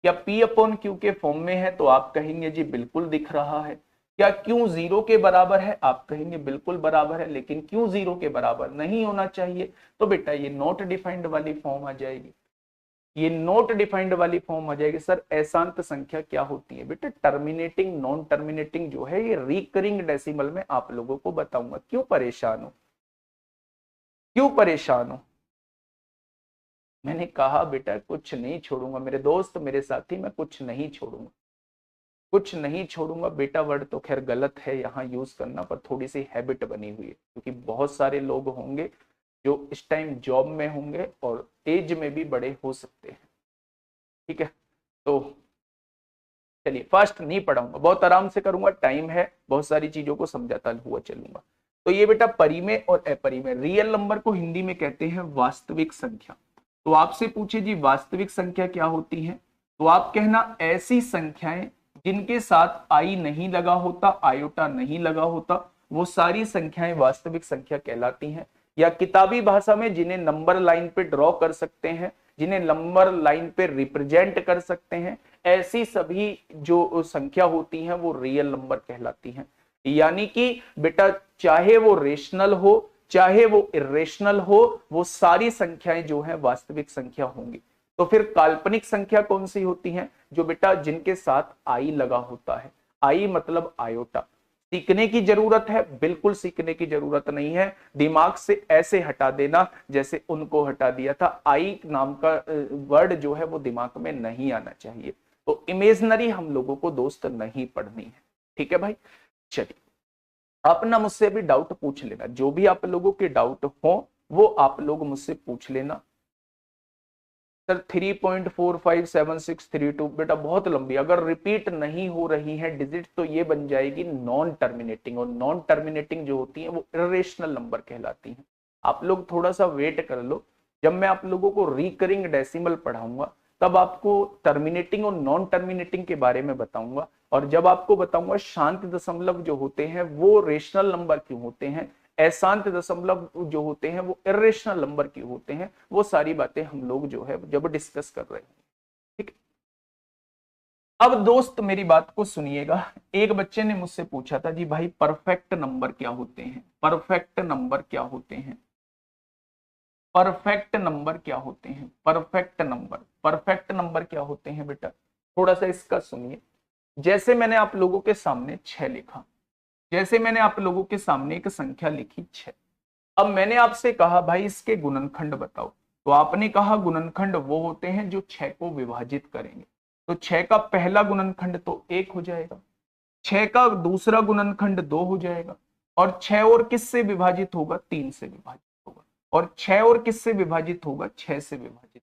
क्या P/Q के फॉर्म में है तो आप कहेंगे जी बिल्कुल दिख रहा है। क्या Q 0 के बराबर है, आप कहेंगे बिल्कुल बराबर है, लेकिन Q 0 के बराबर नहीं होना चाहिए। तो बेटा ये नॉट डिफाइंड वाली फॉर्म आ जाएगी, ये नॉट डिफाइंड वाली फॉर्म आ जाएगी। सर अशांत संख्या क्या होती है, बेटा टर्मिनेटिंग, नॉन टर्मिनेटिंग जो है ये रिकरिंग डेसिमल में आप लोगों को बताऊंगा। क्यों परेशान हो, क्यों परेशान हो। मैंने कहा बेटा कुछ नहीं छोड़ूंगा मेरे दोस्त, मेरे साथी, मैं कुछ नहीं छोड़ूंगा, कुछ नहीं छोड़ूंगा। बेटा वर्ड तो खैर गलत है यहाँ यूज करना, पर थोड़ी सी हैबिट बनी हुई है, क्योंकि बहुत सारे लोग होंगे जो इस टाइम जॉब में होंगे और एज में भी बड़े हो सकते हैं। ठीक है, तो चलिए फास्ट नहीं पढ़ाऊंगा, बहुत आराम से करूंगा, टाइम है, बहुत सारी चीजों को समझाता हुआ चलूंगा। तो ये बेटा परिमेय और अपरिमेय, रियल नंबर को हिंदी में कहते हैं वास्तविक संख्या। तो आपसे पूछे जी वास्तविक संख्या क्या होती है, तो आप कहना ऐसी संख्याएं जिनके साथ आई नहीं लगा होता, आयोटा नहीं लगा होता, वो सारी संख्याएं वास्तविक संख्या कहलाती हैं। या किताबी भाषा में जिन्हें नंबर लाइन पे ड्रॉ कर सकते हैं, जिन्हें नंबर लाइन पे रिप्रेजेंट कर सकते हैं, ऐसी सभी जो संख्या होती हैं वो रियल नंबर कहलाती हैं। यानी कि बेटा चाहे वो रेशनल हो चाहे वो इरेशनल हो, वो सारी संख्याएं जो है वास्तविक संख्या होंगी। तो फिर काल्पनिक संख्या कौन सी होती है, जो बेटा जिनके साथ आई लगा होता है। आई मतलब आयोटा। सीखने की जरूरत है, बिल्कुल सीखने की जरूरत नहीं है, दिमाग से ऐसे हटा देना जैसे उनको हटा दिया था। आई नाम का वर्ड जो है वो दिमाग में नहीं आना चाहिए। तो इमेजनरी हम लोगों को दोस्त नहीं पढ़नी है। ठीक है भाई, चलिए आप ना मुझसे अभी डाउट पूछ लेना, जो भी आप लोगों के डाउट हो वो आप लोग मुझसे पूछ लेना। सर 3.457632 बेटा बहुत लंबी, अगर रिपीट नहीं हो रही है डिजिट तो ये बन जाएगी नॉन टर्मिनेटिंग, और नॉन टर्मिनेटिंग जो होती है वो इरेशनल नंबर कहलाती है। आप लोग थोड़ा सा वेट कर लो, जब मैं आप लोगों को रिकरिंग डेसिमल पढ़ाऊंगा तब आपको टर्मिनेटिंग और नॉन टर्मिनेटिंग के बारे में बताऊंगा, और जब आपको बताऊंगा शांत दशमलव जो होते हैं वो रेशनल नंबर क्यों होते हैं, अशांत दशमलव जो होते हैं वो इरेशनल नंबर क्यों होते हैं, वो सारी बातें हम लोग जो है जब डिस्कस कर रहे हैं। ठीक है, अब दोस्त मेरी बात को सुनिएगा। एक बच्चे ने मुझसे पूछा था जी भाई परफेक्ट नंबर क्या होते हैं, परफेक्ट नंबर क्या होते हैं, परफेक्ट नंबर क्या होते हैं, परफेक्ट नंबर, परफेक्ट नंबर क्या होते हैं बेटा, थोड़ा सा इसका सुनिए। जैसे मैंने आप लोगों के सामने 6 लिखा, जैसे मैंने आप लोगों के सामने एक संख्या लिखी 6, अब मैंने आपसे कहा भाई इसके गुणनखंड बताओ, तो आपने कहा गुणनखंड वो होते हैं जो 6 को विभाजित करेंगे। तो 6 का पहला गुणनखंड तो 1 हो जाएगा, 6 का दूसरा गुणनखंड 2 हो जाएगा, और 6 और किससे विभाजित होगा, 3 से विभाजित होगा, और 6 और किससे विभाजित होगा, 6 से विभाजित।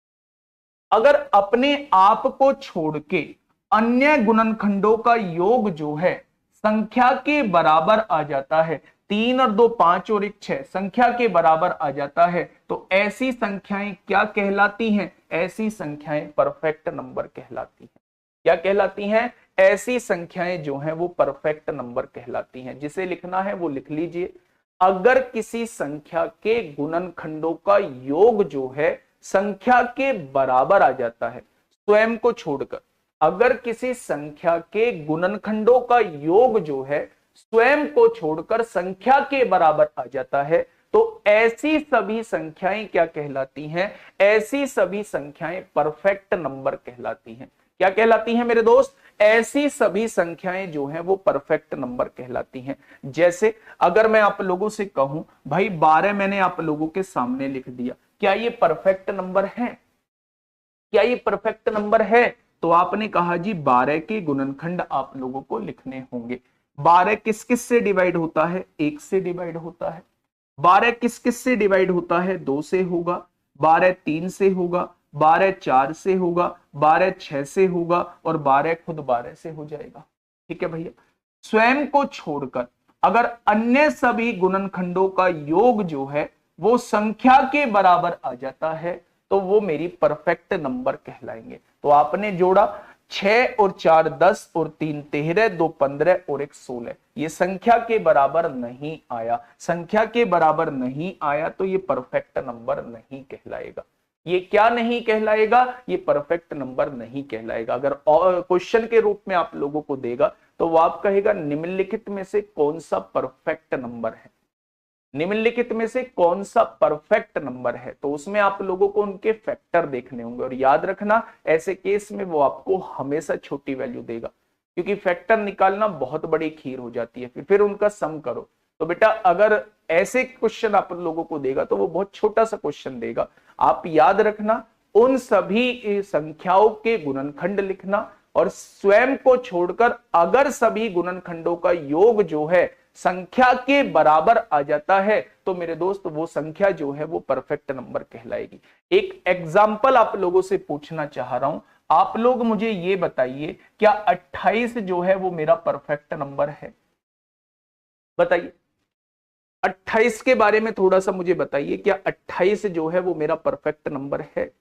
अगर अपने आप को छोड़ के अन्य गुणनखंडों का योग जो है संख्या के बराबर आ जाता है, 3 और 2 5 और 1 6 संख्या के बराबर आ जाता है, तो ऐसी संख्याएं क्या कहलाती हैं, ऐसी संख्याएं परफेक्ट नंबर कहलाती हैं। क्या कहलाती हैं, ऐसी संख्याएं जो हैं वो परफेक्ट नंबर कहलाती हैं। जिसे लिखना है वो लिख लीजिए। अगर किसी संख्या के गुणनखंडों का योग जो है संख्या के बराबर आ जाता है, स्वयं को छोड़कर, अगर किसी संख्या के गुणनखंडों का योग जो है स्वयं को छोड़कर संख्या के बराबर आ जाता है, तो ऐसी सभी संख्याएं क्या कहलाती हैं, ऐसी सभी संख्याएं परफेक्ट नंबर कहलाती हैं। क्या कहलाती हैं मेरे दोस्त, ऐसी सभी संख्याएं जो हैं वो परफेक्ट नंबर कहलाती हैं। जैसे अगर मैं आप लोगों से कहूं भाई 12 मैंने आप लोगों के सामने लिख दिया, क्या ये परफेक्ट नंबर है, क्या ये परफेक्ट नंबर है, तो आपने कहा जी 12 के गुणनखंड आप लोगों को लिखने होंगे। 12 किस किस से डिवाइड होता है? 1 से डिवाइड होता है। 12 किस किस से डिवाइड होता है? 2 से होगा। 12 3 से होगा। 12 4 से होगा। 12 6 से होगा और 12 खुद 12 से हो जाएगा। ठीक है भैया। स्वयं को छोड़कर अगर अन्य सभी गुणनखंडों का योग जो है वो संख्या के बराबर आ जाता है तो वो मेरी परफेक्ट नंबर कहलाएंगे। तो आपने जोड़ा 6 और 4 10 और 3 13, 2 15 और 1 16। ये संख्या के बराबर नहीं आया। संख्या के बराबर नहीं आया तो ये परफेक्ट नंबर नहीं कहलाएगा। ये क्या नहीं कहलाएगा? ये परफेक्ट नंबर नहीं कहलाएगा। अगर क्वेश्चन के रूप में आप लोगों को देगा तो वो आप कहेगा निम्नलिखित में से कौन सा परफेक्ट नंबर है? निम्नलिखित में से कौन सा परफेक्ट नंबर है? तो उसमें आप लोगों को उनके फैक्टर देखने होंगे और याद रखना ऐसे केस में वो आपको हमेशा छोटी वैल्यू देगा, क्योंकि फैक्टर निकालना बहुत बड़ी खीर हो जाती है। फिर उनका सम करो। तो बेटा अगर ऐसे क्वेश्चन आप लोगों को देगा तो वो बहुत छोटा सा क्वेश्चन देगा। आप याद रखना उन सभी संख्याओं के गुणनखंड लिखना और स्वयं को छोड़कर अगर सभी गुणनखंडों का योग जो है संख्या के बराबर आ जाता है तो मेरे दोस्त वो संख्या जो है वो परफेक्ट नंबर कहलाएगी। एक एग्जाम्पल आप लोगों से पूछना चाह रहा हूं। आप लोग मुझे ये बताइए क्या 28 जो है वो मेरा परफेक्ट नंबर है? बताइए 28 के बारे में थोड़ा सा मुझे बताइए, क्या 28 जो है वो मेरा परफेक्ट नंबर है?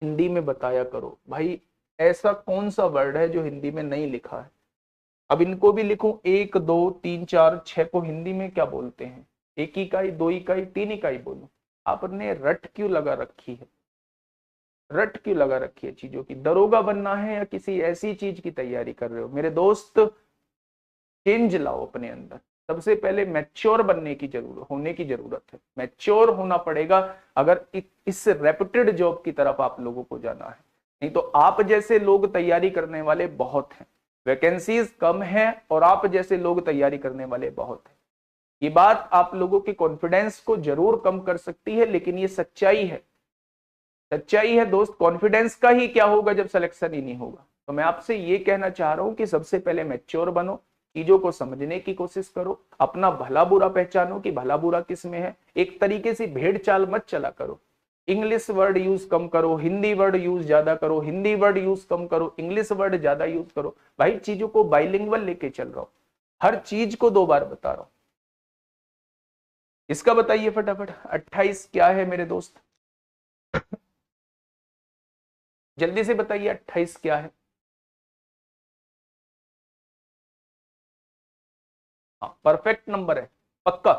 हिंदी में बताया करो भाई। ऐसा कौन सा वर्ड है जो हिंदी में नहीं लिखा है? अब इनको भी लिखूं 1 2 3 4 6 को हिंदी में क्या बोलते हैं? 1 इकाई 2 इकाई 3 इकाई बोलूं? आपने रट क्यों लगा रखी है? रट क्यों लगा रखी है चीजों की? दरोगा बनना है या किसी ऐसी चीज की तैयारी कर रहे हो? मेरे दोस्त चेंज लाओ अपने अंदर। सबसे पहले मैच्योर बनने की होने की जरूरत है। मैच्योर होना पड़ेगा अगर इस रेपुटेड जॉब की तरफ आप लोगों को जाना है। नहीं तो आप जैसे लोग तैयारी करने वाले बहुत हैं, वैकेंसीज कम है और आप जैसे लोग तैयारी करने वाले बहुत हैं। ये बात आप लोगों के कॉन्फिडेंस को जरूर कम कर सकती है, लेकिन ये सच्चाई है। सच्चाई है दोस्त। कॉन्फिडेंस का ही क्या होगा जब सिलेक्शन ही नहीं होगा? तो मैं आपसे ये कहना चाह रहा हूं कि सबसे पहले मैच्योर बनो, चीजों को समझने की कोशिश करो, अपना भला बुरा पहचानो कि भला बुरा किस में है। एक तरीके से भेड़ चाल मत चला करो। इंग्लिश वर्ड यूज कम करो, हिंदी वर्ड यूज ज्यादा करो, हिंदी वर्ड यूज कम करो, इंग्लिश वर्ड ज्यादा यूज करो। भाई चीजों को बाइलिंगुअल लेके चल रहा हूं, हर चीज को 2 बार बता रहा हूं। इसका बताइए फटाफट 28 क्या है मेरे दोस्त? जल्दी से बताइए 28 क्या है? हाँ परफेक्ट नंबर है पक्का।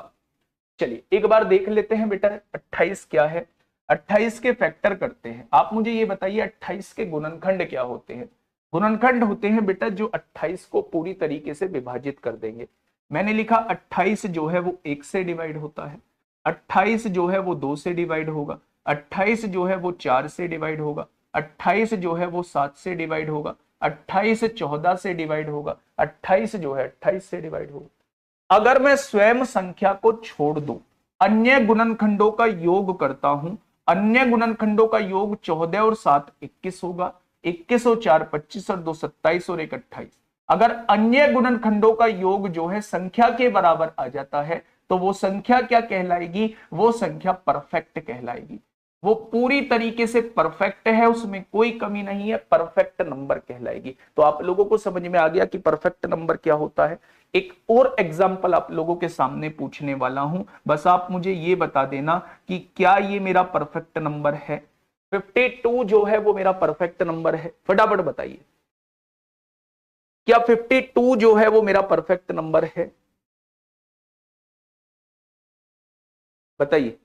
चलिए एक बार देख लेते हैं बेटा 28 क्या है। 28 के फैक्टर करते हैं। आप मुझे ये बताइए 28 के गुणनखंड क्या होते हैं? गुणनखंड होते हैं बेटा जो 28 को पूरी तरीके से विभाजित कर देंगे। मैंने लिखा 28 जो है वो 1 से डिवाइड होता है, 28 जो है वो 2 से डिवाइड होगा, 28 जो है वो 4 से डिवाइड होगा, 28 जो है वो 7 से डिवाइड होगा, 28 14 से डिवाइड होगा, 28 जो है 28 से डिवाइड होगा। अगर मैं स्वयं संख्या को छोड़ दूं, अन्य गुणनखंडों का योग करता हूं, अन्य गुणनखंडों का योग 14 और 7 21 होगा, 21 और 4 25 और 2 27 और 1 28। अगर अन्य गुणनखंडों का योग जो है संख्या के बराबर आ जाता है तो वो संख्या क्या कहलाएगी? वो संख्या परफेक्ट कहलाएगी। वो पूरी तरीके से परफेक्ट है, उसमें कोई कमी नहीं है, परफेक्ट नंबर कहलाएगी। तो आप लोगों को समझ में आ गया कि परफेक्ट नंबर क्या होता है। एक और एग्जाम्पल आप लोगों के सामने पूछने वाला हूं, बस आप मुझे ये बता देना कि क्या ये मेरा परफेक्ट नंबर है? 52 जो है वो मेरा परफेक्ट नंबर है? फटाफट बताइए क्या 52 जो है वो मेरा परफेक्ट नंबर है? बताइए।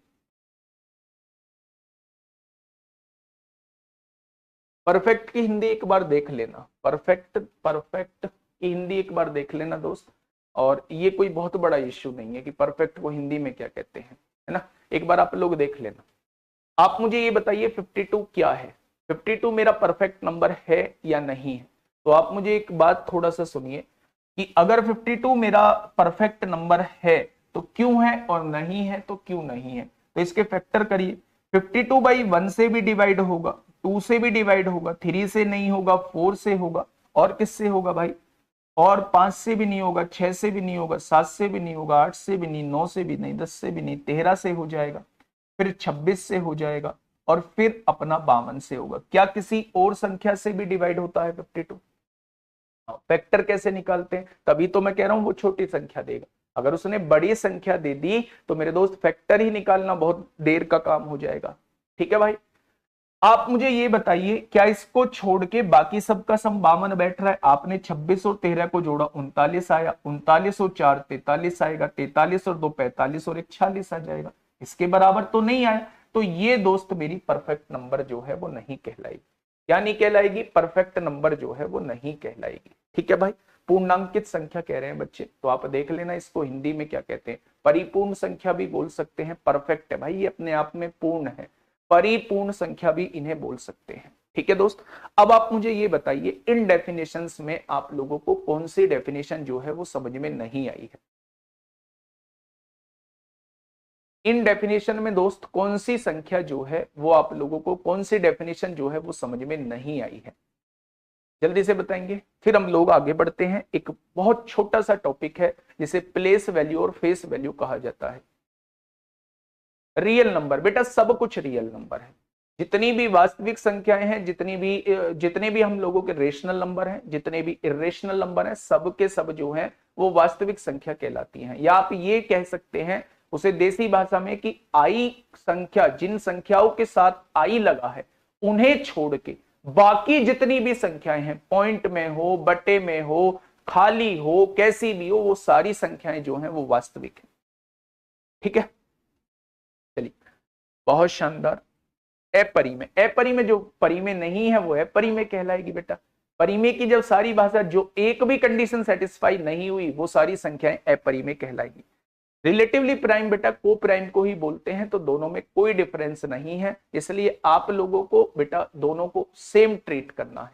परफेक्ट की हिंदी एक बार देख लेना। परफेक्ट परफेक्ट की हिंदी एक बार देख लेना दोस्त। और ये कोई बहुत बड़ा इश्यू नहीं है कि परफेक्ट को हिंदी में क्या कहते हैं, है ना? एक बार आप लोग देख लेना। आप मुझे ये बताइए 52 क्या है? 52 मेरा परफेक्ट नंबर है या नहीं है? तो आप मुझे एक बात थोड़ा सा सुनिए कि अगर 52 मेरा परफेक्ट नंबर है तो क्यों है, और नहीं है तो क्यों नहीं है? तो इसके फैक्टर करिए। 52 बाई 1 से भी डिवाइड होगा, 2 से भी डिवाइड होगा, 3 से नहीं होगा, 4 से होगा, और किससे होगा भाई? और 5 से भी नहीं होगा, 6 से भी नहीं होगा, 7 से भी नहीं होगा, 8 से भी नहीं, 9 से भी नहीं, 10 से भी नहीं, 13 से हो जाएगा, फिर 26 से हो जाएगा, और फिर अपना 52 से होगा। क्या किसी और संख्या से भी डिवाइड होता है 52? फैक्टर कैसे निकालते हैं? तभी तो मैं कह रहा हूं वो छोटी संख्या देगा। अगर उसने बड़ी संख्या दे दी तो मेरे दोस्त फैक्टर ही निकालना बहुत देर का काम हो जाएगा। ठीक है भाई, आप मुझे ये बताइए, क्या इसको छोड़ के बाकी सबका सम 52 बैठ रहा है? आपने 26 और 13 को जोड़ा, 39 आया, 39 और 4 43 आएगा, 43 और 2 45 और 1 46 आ जाएगा। इसके बराबर तो नहीं आया, तो ये दोस्त मेरी परफेक्ट नंबर जो है वो नहीं कहलाएगी। क्या नहीं कहलाएगी? परफेक्ट नंबर जो है वो नहीं कहलाएगी। ठीक है भाई, पूर्णांकित संख्या कह रहे हैं बच्चे, तो आप देख लेना इसको हिंदी में क्या कहते हैं। परिपूर्ण संख्या भी बोल सकते हैं, परफेक्ट है भाई, ये अपने आप में पूर्ण है, परिपूर्ण संख्या भी इन्हें बोल सकते हैं। ठीक है दोस्त, अब आप मुझे ये बताइए, इन डेफिनेशंस में आप लोगों को कौन सी डेफिनेशन जो है वो समझ में नहीं आई है? इन डेफिनेशन में दोस्त कौन सी संख्या जो है वो आप लोगों को, कौन सी डेफिनेशन जो है वो समझ में नहीं आई है? जल्दी से बताएंगे, फिर हम लोग आगे बढ़ते हैं। एक बहुत छोटा सा टॉपिक है जिसे प्लेस वैल्यू और फेस वैल्यू कहा जाता है। रियल नंबर, बेटा सब कुछ रियल नंबर है। जितनी भी वास्तविक संख्याएं हैं, जितने भी हम लोगों के रेशनल नंबर हैं, जितने भी इरेशनल नंबर हैं, सब के सब जो हैं वो वास्तविक संख्या कहलाती हैं। या आप ये कह सकते हैं उसे देसी भाषा में कि आई संख्या, जिन संख्याओं के साथ आई लगा है उन्हें छोड़ के बाकी जितनी भी संख्याएं हैं, पॉइंट में हो, बटे में हो, खाली हो, कैसी भी हो, वो सारी संख्याएं जो हैं वो वास्तविक है। ठीक है, चलिए, बहुत शानदार। अपरिमेय, अपरिमेय जो परिमेय नहीं है वो अपरिमेय कहलाएगी बेटा। परिमेय की जब सारी भाषा, जो एक भी कंडीशन सेटिस्फाई नहीं हुई, वो सारी संख्याएं अपरिमेय कहलाएगी। रिलेटिवली प्राइम बेटा को प्राइम को ही बोलते हैं, तो दोनों में कोई डिफरेंस नहीं है, इसलिए आप लोगों को बेटा दोनों को सेम ट्रीट करना है।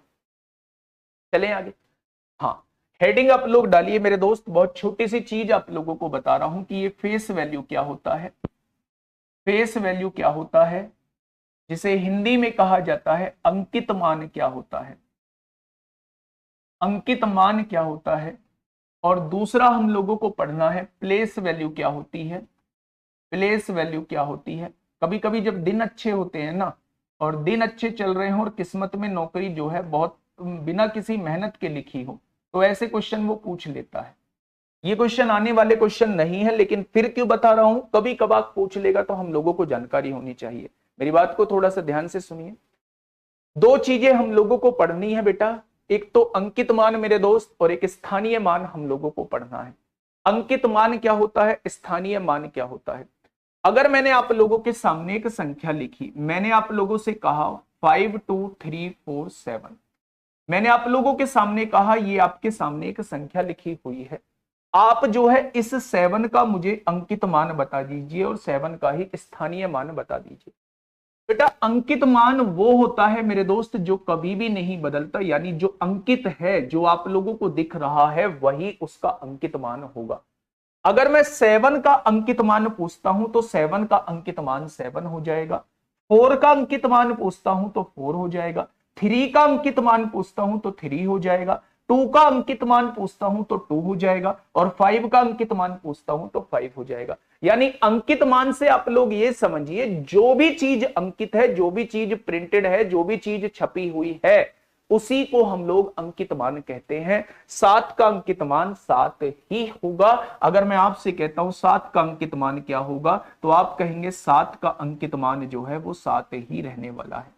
चलें आगे। हाँ, हेडिंग आप लोग डालिए मेरे दोस्त। बहुत छोटी सी चीज आप लोगों को बता रहा हूं कि ये फेस वैल्यू क्या होता है। फेस वैल्यू क्या होता है, जिसे हिंदी में कहा जाता है अंकित मान क्या होता है, अंकित मान क्या होता है। और दूसरा हम लोगों को पढ़ना है प्लेस वैल्यू क्या होती है, प्लेस वैल्यू क्या होती है। कभी कभी जब दिन अच्छे होते हैं ना, और दिन अच्छे चल रहे हो और किस्मत में नौकरी जो है बहुत बिना किसी मेहनत के लिखी हो, तो ऐसे क्वेश्चन वो पूछ लेता है। ये क्वेश्चन आने वाले क्वेश्चन नहीं है, लेकिन फिर क्यों बता रहा हूं, कभी कभार पूछ लेगा तो हम लोगों को जानकारी होनी चाहिए। मेरी बात को थोड़ा सा ध्यान से सुनिए। दो चीजें हम लोगों को पढ़नी है बेटा, एक तो अंकित मान मेरे दोस्त, और एक स्थानीय मान हम लोगों को पढ़ना है। अंकित मान क्या होता है, स्थानीय मान क्या होता है। अगर मैंने आप लोगों के सामने एक संख्या लिखी, मैंने आप लोगों से कहा 5 2 3 4 7, मैंने आप लोगों के सामने कहा ये आपके सामने एक संख्या लिखी हुई है, आप जो है इस 7 का मुझे अंकित मान बता दीजिए और 7 का ही स्थानीय मान बता दीजिए। बेटा अंकित मान वो होता है मेरे दोस्त जो कभी भी नहीं बदलता, यानी जो अंकित है, जो आप लोगों को दिख रहा है वही उसका अंकित मान होगा। अगर मैं 7 का अंकित मान पूछता हूं तो 7 का अंकित मान 7 हो जाएगा। 4 का अंकित मान पूछता हूं तो 4 हो जाएगा। 3 का अंकित मान पूछता हूं तो 3 हो जाएगा। 2 का अंकित मान पूछता हूं तो 2 हो जाएगा, और 5 का अंकित मान पूछता हूं तो 5 हो जाएगा। यानी अंकित मान से आप लोग ये समझिए, जो भी चीज अंकित है, जो भी चीज प्रिंटेड है, जो भी चीज छपी हुई है, उसी को हम लोग अंकित मान कहते हैं। 7 का अंकित मान 7 ही होगा। अगर मैं आपसे कहता हूं 7 का अंकित मान क्या होगा, तो आप कहेंगे 7 का अंकित मान जो है वो 7 ही रहने वाला है।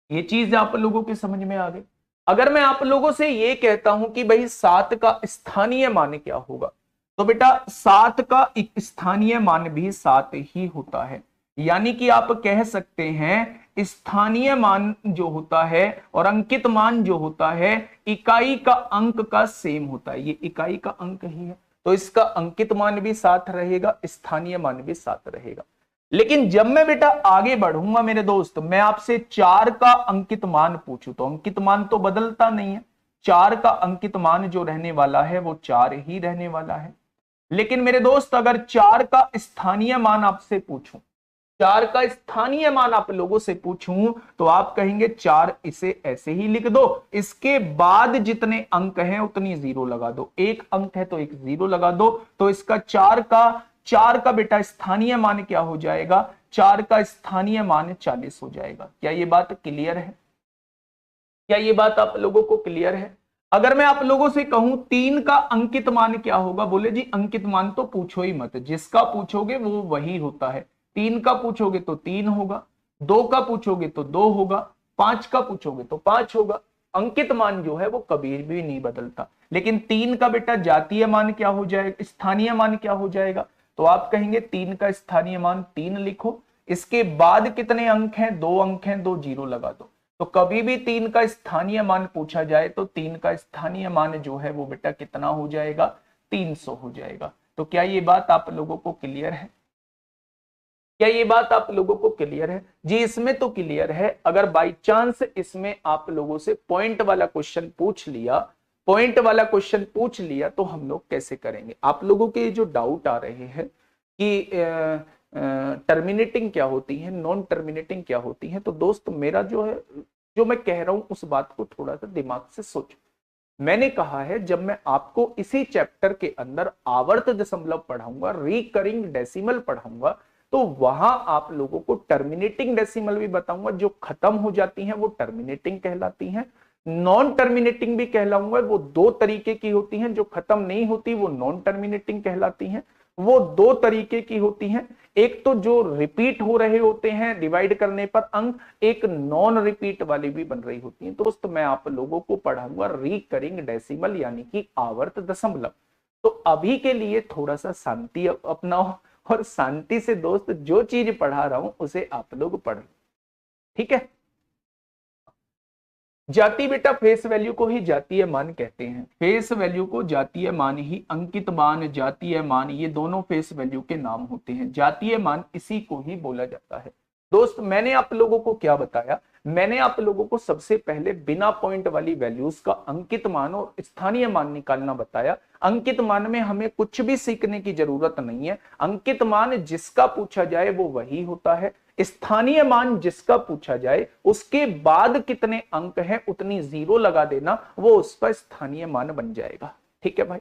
ये चीज आप लोगों के समझ में आ गई। अगर मैं आप लोगों से ये कहता हूं कि भाई 7 का स्थानीय मान क्या होगा, तो बेटा 7 का एक स्थानीय मान भी 7 ही होता है। यानी कि आप कह सकते हैं स्थानीय मान जो होता है और अंकित मान जो होता है, इकाई का अंक का सेम होता है। ये इकाई का अंक ही है, तो इसका अंकित मान भी 7 रहेगा, स्थानीय मान भी 7 रहेगा। लेकिन जब मैं बेटा आगे बढ़ूंगा मेरे दोस्त, मैं आपसे 4 का अंकित मान पूछूं, तो अंकित मान तो बदलता नहीं है, 4 का अंकित मान जो रहने वाला है वो 4 ही रहने वाला है। लेकिन मेरे दोस्त अगर 4 का स्थानीय मान आपसे पूछूं, 4 का स्थानीय मान आप लोगों से पूछूं तो आप कहेंगे 4, इसे ऐसे ही लिख दो, इसके बाद जितने अंक हैं उतनी जीरो लगा दो, एक अंक है तो एक जीरो लगा दो, तो इसका 4 का बेटा स्थानीय मान क्या हो जाएगा, 4 का स्थानीय मान 40 हो जाएगा। क्या ये बात क्लियर है? क्या ये बात आप लोगों को क्लियर है? अगर मैं आप लोगों से कहूं 3 का अंकित मान क्या होगा, बोले जी अंकित मान तो पूछो ही मत, जिसका पूछोगे वो वही होता है। 3 का पूछोगे तो 3 होगा, 2 का पूछोगे तो 2 होगा, 5 का पूछोगे तो 5 होगा। अंकित मान जो है वो कभी भी नहीं बदलता। लेकिन 3 का बेटा जातीय मान क्या हो जाएगा, स्थानीय मान क्या हो जाएगा, तो आप कहेंगे 3 का स्थानीय मान 3 लिखो, इसके बाद कितने अंक हैं, 2 अंक हैं, 2 जीरो लगा दो। तो कभी भी 3 का स्थानीय मान पूछा जाए तो 3 का स्थानीय मान जो है वो बेटा कितना हो जाएगा, 300 हो जाएगा। तो क्या ये बात आप लोगों को क्लियर है? क्या ये बात आप लोगों को क्लियर है? जी इसमें तो क्लियर है। अगर बाई चांस इसमें आप लोगों से पॉइंट वाला क्वेश्चन पूछ लिया, पॉइंट वाला क्वेश्चन पूछ लिया तो हम लोग कैसे करेंगे? आप लोगों के जो डाउट आ रहे हैं कि टर्मिनेटिंग क्या होती है, नॉन टर्मिनेटिंग क्या होती है, तो दोस्त मेरा जो है, जो मैं कह रहा हूं उस बात को थोड़ा सा दिमाग से सोचो। मैंने कहा है जब मैं आपको इसी चैप्टर के अंदर आवर्त दशमलव पढ़ाऊंगा, रिकरिंग डेसिमल पढ़ाऊंगा, तो वहां आप लोगों को टर्मिनेटिंग डेसिमल भी बताऊंगा, जो खत्म हो जाती हैं वो टर्मिनेटिंग कहलाती हैं, नॉन टर्मिनेटिंग भी कहलाऊंगा, वो दो तरीके की होती हैं, जो खत्म नहीं होती वो नॉन टर्मिनेटिंग कहलाती हैं। वो दो तरीके की होती हैं, एक तो जो रिपीट हो रहे होते हैं डिवाइड करने पर अंक, एक नॉन रिपीट वाली भी बन रही होती है। दोस्त मैं आप लोगों को पढ़ाऊंगा रिकरिंग डेसिमल यानी कि आवर्त दशमलव। तो अभी के लिए थोड़ा सा शांति अपनाओ और शांति से दोस्त जो चीज पढ़ा रहा हूं उसे आप लोग पढ़ लो, ठीक है? जाति बेटा फेस वैल्यू को ही जातीय मान कहते हैं, फेस वैल्यू को जातीय मान ही, अंकित मान, जातीय मान, ये दोनों फेस वैल्यू के नाम होते हैं। जातीय मान इसी को ही बोला जाता है। दोस्त मैंने आप लोगों को क्या बताया, मैंने आप लोगों को सबसे पहले बिना पॉइंट वाली वैल्यूज का अंकित मान और स्थानीय मान निकालना बताया। अंकित मान में हमें कुछ भी सीखने की जरूरत नहीं है, अंकित मान जिसका पूछा जाए वो वही होता है, स्थानीय मान जिसका पूछा जाए उसके बाद कितने अंक हैं उतनी जीरो लगा देना, वो उसका स्थानीय मान बन जाएगा। ठीक है भाई?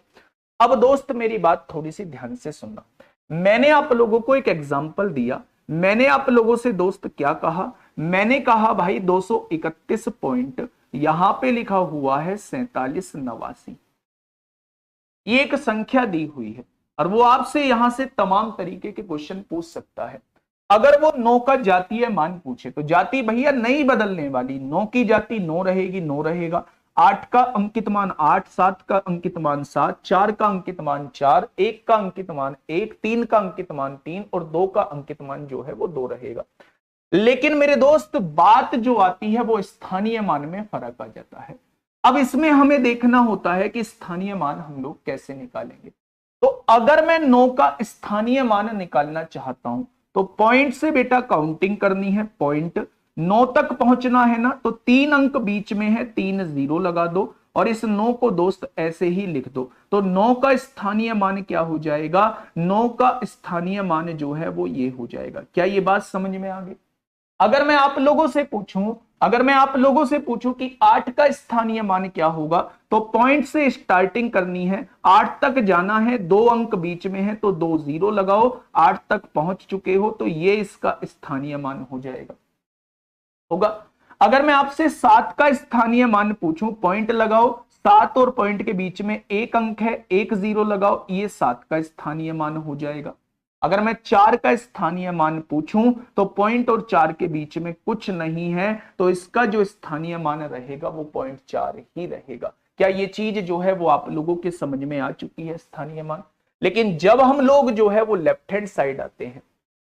अब दोस्त मेरी बात थोड़ी सी ध्यान से सुनना। मैंने आप लोगों को एक एग्जांपल दिया, मैंने आप लोगों से दोस्त क्या कहा, मैंने कहा भाई 231 पॉइंट, यहां पे लिखा हुआ है 4789, ये एक संख्या दी हुई है और वो आपसे यहां से तमाम तरीके के क्वेश्चन पूछ सकता है। अगर वो 9 का जातीय मान पूछे तो जाति भैया नहीं बदलने वाली, 9 की जाति 9 रहेगी, 9 रहेगा। 8 का अंकित मान 8, 7 का अंकित मान 7, 4 का अंकित मान 4, 1 का अंकित मान 1, 3 का अंकित मान 3 और 2 का अंकित मान जो है वो 2 रहेगा। लेकिन मेरे दोस्त बात जो आती है वो स्थानीय मान में फर्क आ जाता है। अब इसमें हमें देखना होता है कि स्थानीय मान हम लोग कैसे निकालेंगे। तो अगर मैं 9 का स्थानीय मान निकालना चाहता हूं तो पॉइंट से बेटा काउंटिंग करनी है, पॉइंट 9 तक पहुंचना है ना, तो 3 अंक बीच में है, 3 जीरो लगा दो और इस 9 को दोस्त ऐसे ही लिख दो। तो 9 का स्थानीय मान क्या हो जाएगा, 9 का स्थानीय मान जो है वो ये हो जाएगा। क्या ये बात समझ में आ गई? अगर मैं आप लोगों से पूछूं, अगर मैं आप लोगों से पूछूं कि 8 का स्थानीय मान क्या होगा, तो पॉइंट से स्टार्टिंग करनी है, 8 तक जाना है, 2 अंक बीच में है तो 2 जीरो लगाओ, 8 तक पहुंच चुके हो तो ये इसका स्थानीय मान हो जाएगा, होगा। अगर मैं आपसे 7 का स्थानीय मान पूछूं, पॉइंट लगाओ, 7 और पॉइंट के बीच में 1 अंक है, 1 जीरो लगाओ, ये 7 का स्थानीय मान हो जाएगा। अगर मैं 4 का स्थानीय मान पूछूं तो पॉइंट और 4 के बीच में कुछ नहीं है, तो इसका जो स्थानीय मान रहेगा वो 0.4 ही रहेगा। क्या ये चीज जो है वो आप लोगों के समझ में आ चुकी है, स्थानीय मान? लेकिन जब हम लोग जो है वो लेफ्ट हैंड साइड आते हैं,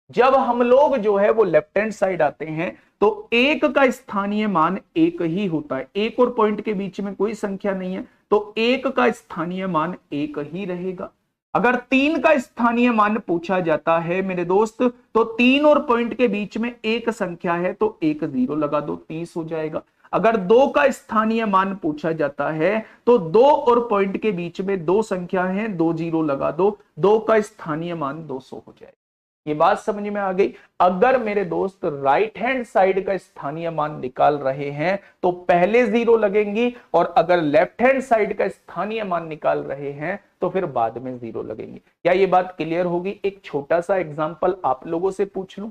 जब हम लोग जो है वो लेफ्ट हैंड साइड आते हैं तो 1 का स्थानीय मान 1 ही होता है, 1 और पॉइंट के बीच में कोई संख्या नहीं है, तो 1 का स्थानीय मान 1 ही रहेगा। अगर 3 का स्थानीय मान पूछा जाता है मेरे दोस्त, तो 3 और पॉइंट के बीच में एक संख्या है तो 1 जीरो लगा दो, 30 हो जाएगा। अगर 2 का स्थानीय मान पूछा जाता है तो 2 और पॉइंट के बीच में 2 संख्या है, 2 जीरो लगा दो, 2 का स्थानीय मान 200 हो जाएगा। ये बात समझ में आ गई। अगर मेरे दोस्त राइट हैंड साइड का स्थानीय मान निकाल रहे हैं तो पहले जीरो लगेंगी, और अगर लेफ्ट हैंड साइड का स्थानीय मान निकाल रहे हैं तो फिर बाद में जीरो लगेंगी। क्या ये बात क्लियर होगी? एक छोटा सा एग्जांपल आप लोगों से पूछ लूं,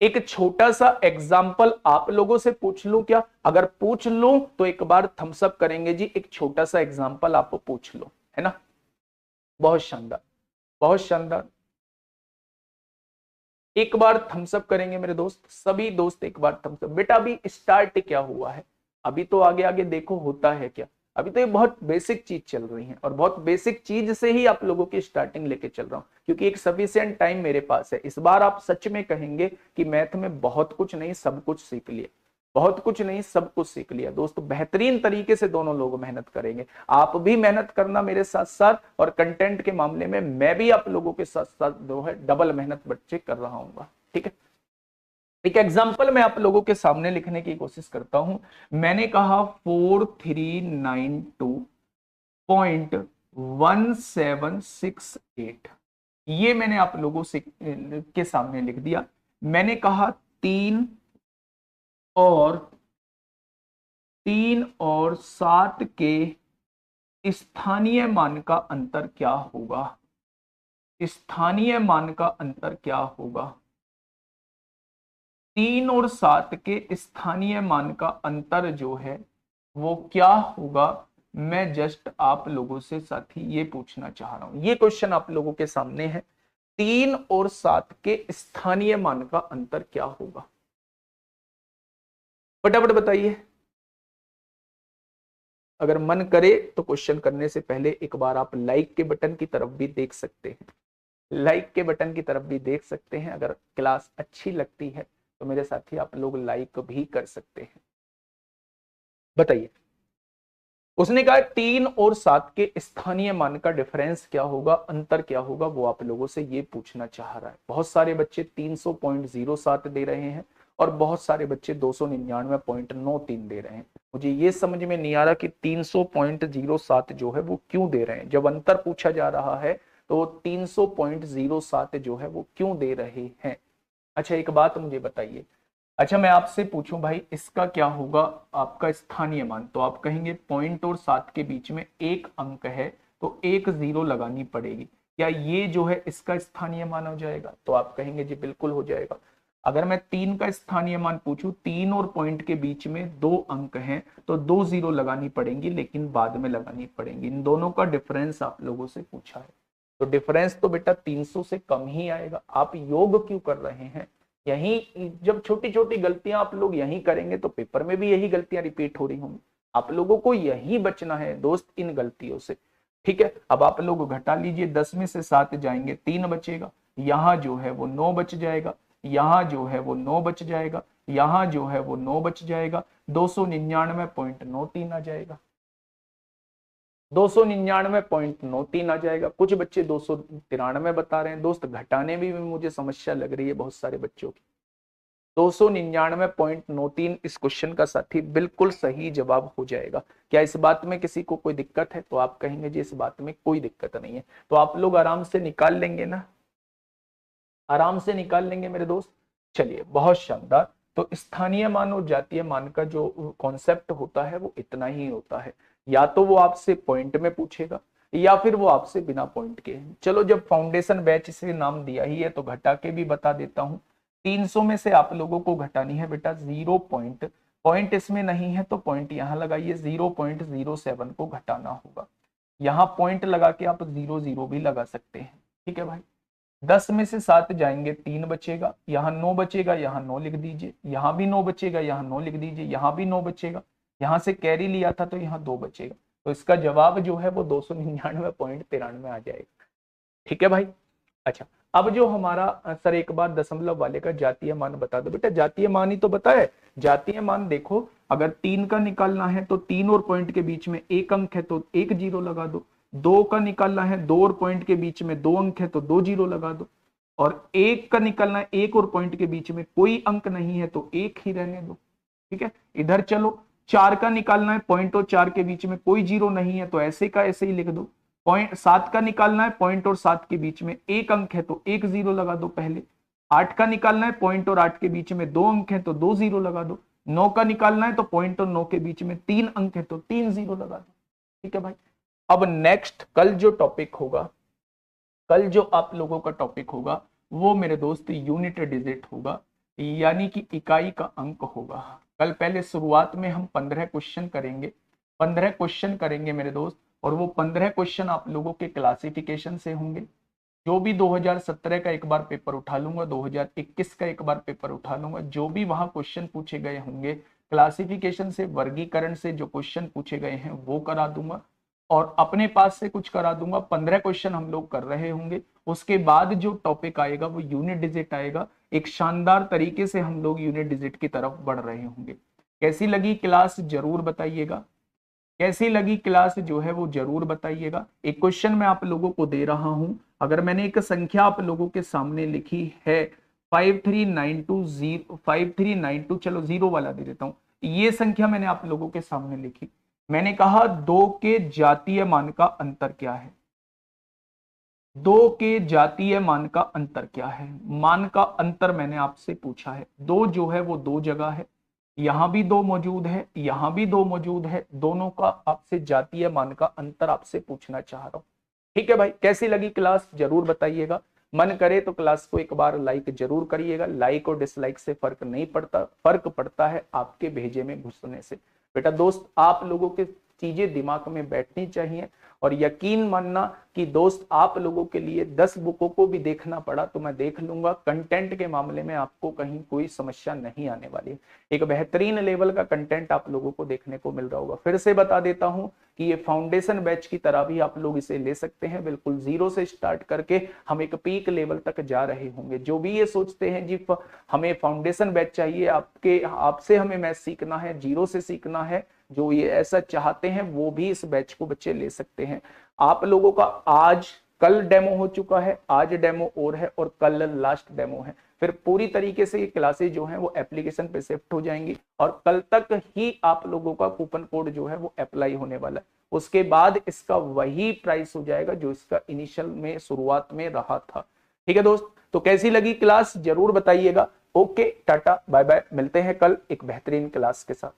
एक छोटा सा एग्जाम्पल आप लोगों से पूछ लूं क्या? अगर पूछ लूं तो एक बार थम्स अप करेंगे जी, एक छोटा सा एग्जाम्पल आप पूछ लो, है ना? बहुत शानदार, बहुत शानदार। एक बार थम्स अप करेंगे मेरे दोस्त, सभी दोस्त एक बार थम्स अप। बेटा अभी स्टार्ट क्या हुआ है, अभी तो आगे आगे देखो होता है क्या। अभी तो ये बहुत बेसिक चीज चल रही है, और बहुत बेसिक चीज से ही आप लोगों की स्टार्टिंग लेके चल रहा हूं, क्योंकि एक सफिशिएंट टाइम मेरे पास है। इस बार आप सच में कहेंगे कि मैथ में बहुत कुछ नहीं सब कुछ सीख लिया, बहुत कुछ नहीं सब कुछ सीख लिया। दोस्तों बेहतरीन तरीके से दोनों लोग मेहनत करेंगे, आप भी मेहनत करना मेरे साथ साथ, और कंटेंट के मामले में मैं भी आप लोगों के साथ साथ जो है डबल मेहनत बच्चे कर रहा हूँ। ठीक है, एक एग्जांपल मैं आप लोगों के सामने लिखने की कोशिश करता हूं। मैंने कहा 4392.1768, ये मैंने आप लोगों से के सामने लिख दिया। मैंने कहा और 3 और 7 के स्थानीय मान का अंतर क्या होगा? स्थानीय मान का अंतर क्या होगा? 3 और 7 के स्थानीय मान का अंतर जो है वो क्या होगा? मैं जस्ट आप लोगों से साथी ये पूछना चाह रहा हूं, ये क्वेश्चन आप लोगों के सामने है। 3 और 7 के स्थानीय मान का अंतर क्या होगा? फटाफट बताइए। अगर मन करे तो क्वेश्चन करने से पहले एक बार आप लाइक के बटन की तरफ भी देख सकते हैं, लाइक के बटन की तरफ भी देख सकते हैं। अगर क्लास अच्छी लगती है तो मेरे साथी आप लोग लाइक भी कर सकते हैं। बताइए। उसने कहा 3 और 7 के स्थानीय मान का डिफरेंस क्या होगा, अंतर क्या होगा, वो आप लोगों से ये पूछना चाह रहा है। बहुत सारे बच्चे 300.07 दे रहे हैं, और बहुत सारे बच्चे 299.93 दे रहे हैं। मुझे ये समझ में नहीं आ रहा कि 300.07 जो है वो क्यों दे रहे हैं। जब अंतर पूछा जा रहा है तो 300.07 जो है वो क्यों दे रहे हैं? अच्छा एक बात मुझे बताइए, अच्छा मैं आपसे पूछूं भाई इसका क्या होगा आपका स्थानीय मान? तो आप कहेंगे 0.और 7 के बीच में एक अंक है तो एक जीरो लगानी पड़ेगी, क्या ये जो है इसका स्थानीय मान हो जाएगा? तो आप कहेंगे जी बिल्कुल हो जाएगा। अगर मैं 3 का स्थानीय मान पूछूं, 3 और पॉइंट के बीच में 2 अंक हैं तो 2 जीरो लगानी पड़ेंगी, लेकिन बाद में लगानी पड़ेंगी। इन दोनों का डिफरेंस आप लोगों से पूछा है, तो डिफरेंस तो बेटा 300 से कम ही आएगा। आप योग क्यों कर रहे हैं? यही जब छोटी छोटी गलतियां आप लोग यही करेंगे तो पेपर में भी यही गलतियां रिपीट हो रही होंगी। आप लोगों को यही बचना है दोस्त इन गलतियों से। ठीक है, अब आप लोग घटा लीजिए, 10 में से 7 जाएंगे 3 बचेगा, यहाँ जो है वो 9 बच जाएगा, यहाँ जो है वो 9 बच जाएगा, यहाँ जो है वो 9 बच जाएगा, 299.93 आ जाएगा, 299.93 आ जाएगा। कुछ बच्चे 293 बता रहे हैं दोस्त, घटाने में भी मुझे समस्या लग रही है बहुत सारे बच्चों की। 299.93 इस क्वेश्चन का साथी बिल्कुल सही जवाब हो जाएगा। क्या इस बात में किसी को कोई दिक्कत है? तो आप कहेंगे जी इस बात में कोई दिक्कत नहीं है, तो आप लोग आराम से निकाल लेंगे ना, आराम से निकाल लेंगे मेरे दोस्त। चलिए बहुत शानदार। तो स्थानीय मान और जातीय मान का जो कॉन्सेप्ट होता है वो इतना ही होता है, या तो वो आपसे पॉइंट में पूछेगा या फिर वो आपसे बिना पॉइंट के। चलो जब फाउंडेशन बैच से नाम दिया ही है तो घटा के भी बता देता हूं। 300 में से आप लोगों को घटानी है बेटा 0 पॉइंट, पॉइंट इसमें नहीं है तो पॉइंट यहां लगाइए, 0.07 को घटाना होगा। यहाँ पॉइंट लगा के आप 0 भी लगा सकते हैं। ठीक है भाई, 10 में से 7 जाएंगे 3 बचेगा, यहाँ 9 बचेगा, यहाँ 9 लिख दीजिए, यहाँ भी 9 बचेगा, यहाँ 9 लिख दीजिए, यहाँ भी 9 बचेगा, यहाँ से कैरी लिया था तो यहाँ 2 बचेगा। तो इसका जवाब जो है वो 299.93 आ जाएगा। ठीक है भाई। अच्छा अब जो हमारा सर एक बार दशमलव वाले का जातीय मान बता दो। बेटा जातीय मान ही तो बताए, जातीय मान देखो अगर 3 का निकालना है तो 3 और पॉइंट के बीच में एक अंक है तो एक जीरो लगा दो, 2 का निकालना है 2 और पॉइंट के बीच में 2 अंक है तो 2 जीरो लगा दो, और 1 का निकालना है 1 और पॉइंट के बीच में कोई अंक नहीं है तो 1 ही रहने दो। ठीक है, इधर चलो 4 का निकालना है, पॉइंट और 4 के बीच में कोई जीरो नहीं है तो ऐसे का ऐसे ही लिख दो, पॉइंट 7 का निकालना है, पॉइंट और 7 के बीच में एक अंक है तो एक जीरो लगा दो पहले। 8 का निकालना है, पॉइंट और 8 के बीच में 2 अंक है तो 2 जीरो लगा दो। 9 का निकालना है तो पॉइंट और 9 के बीच में 3 अंक है तो 3 जीरो लगा दो। ठीक है भाई। अब नेक्स्ट कल जो टॉपिक होगा, कल जो आप लोगों का टॉपिक होगा वो मेरे दोस्त यूनिट डिजिट होगा, यानी कि इकाई का अंक होगा। कल पहले शुरुआत में हम 15 क्वेश्चन करेंगे, 15 क्वेश्चन करेंगे मेरे दोस्त, और वो 15 क्वेश्चन आप लोगों के क्लासिफिकेशन से होंगे। जो भी 2017 का एक बार पेपर उठा लूंगा, 2021 का एक बार पेपर उठा लूंगा, जो भी वहां क्वेश्चन पूछे गए होंगे क्लासिफिकेशन से, वर्गीकरण से जो क्वेश्चन पूछे गए हैं वो करा दूंगा, और अपने पास से कुछ करा दूंगा। 15 क्वेश्चन हम लोग कर रहे होंगे। उसके बाद जो टॉपिक आएगा वो यूनिट डिजिट आएगा। एक शानदार तरीके से हम लोग यूनिट डिजिट की तरफ बढ़ रहे होंगे। कैसी लगी क्लास जरूर बताइएगा, कैसी लगी क्लास जो है वो जरूर बताइएगा। एक क्वेश्चन मैं आप लोगों को दे रहा हूं, अगर मैंने एक संख्या आप लोगों के सामने लिखी है 5392, चलो जीरो वाला दे देता हूं। ये संख्या मैंने आप लोगों के सामने लिखी, मैंने कहा 2 के जातीय मान का अंतर क्या है। 2 के जातीय मान का अंतर क्या है, मान का अंतर मैंने आपसे पूछा है। 2 जो है वो 2 जगह है, यहां भी 2 मौजूद है, यहां भी 2 मौजूद है, दोनों का आपसे जातीय मान का अंतर आपसे पूछना चाह रहा हूं। ठीक है भाई, कैसी लगी क्लास जरूर बताइएगा। मन करे तो क्लास को एक बार लाइक जरूर करिएगा। लाइक और डिसलाइक से फर्क नहीं पड़ता, फर्क पड़ता है आपके भेजे में घुसने से। बेटा दोस्त, आप लोगों के चीजें दिमाग में बैठनी चाहिए, और यकीन मानना कि दोस्त आप लोगों के लिए 10 बुकों को भी देखना पड़ा तो मैं देख लूंगा। कंटेंट के मामले में आपको कहीं कोई समस्या नहीं आने वाली है। एक बेहतरीन लेवल का कंटेंट आप लोगों को देखने को मिल रहा होगा। फिर से बता देता हूं कि ये फाउंडेशन बैच की तरह भी आप लोग इसे ले सकते हैं। बिल्कुल जीरो से स्टार्ट करके हम एक पीक लेवल तक जा रहे होंगे। जो भी ये सोचते हैं जी हमें फाउंडेशन बैच चाहिए, आपसे हमें मैथ सीखना है, जीरो से सीखना है, जो ये ऐसा चाहते हैं वो भी इस बैच को बच्चे ले सकते हैं। आप लोगों का आज कल डेमो हो चुका है, आज डेमो और है, और कल लास्ट डेमो है। फिर पूरी तरीके से ये क्लासेस जो हैं वो एप्लीकेशन पे शिफ्ट हो जाएंगी, और कल तक ही आप लोगों का कूपन कोड जो है वो अप्लाई होने वाला है। उसके बाद इसका वही प्राइस हो जाएगा जो इसका इनिशियल में शुरुआत में रहा था। ठीक है दोस्त, तो कैसी लगी क्लास जरूर बताइएगा। ओके, टाटा बाय बाय, मिलते हैं कल एक बेहतरीन क्लास के साथ।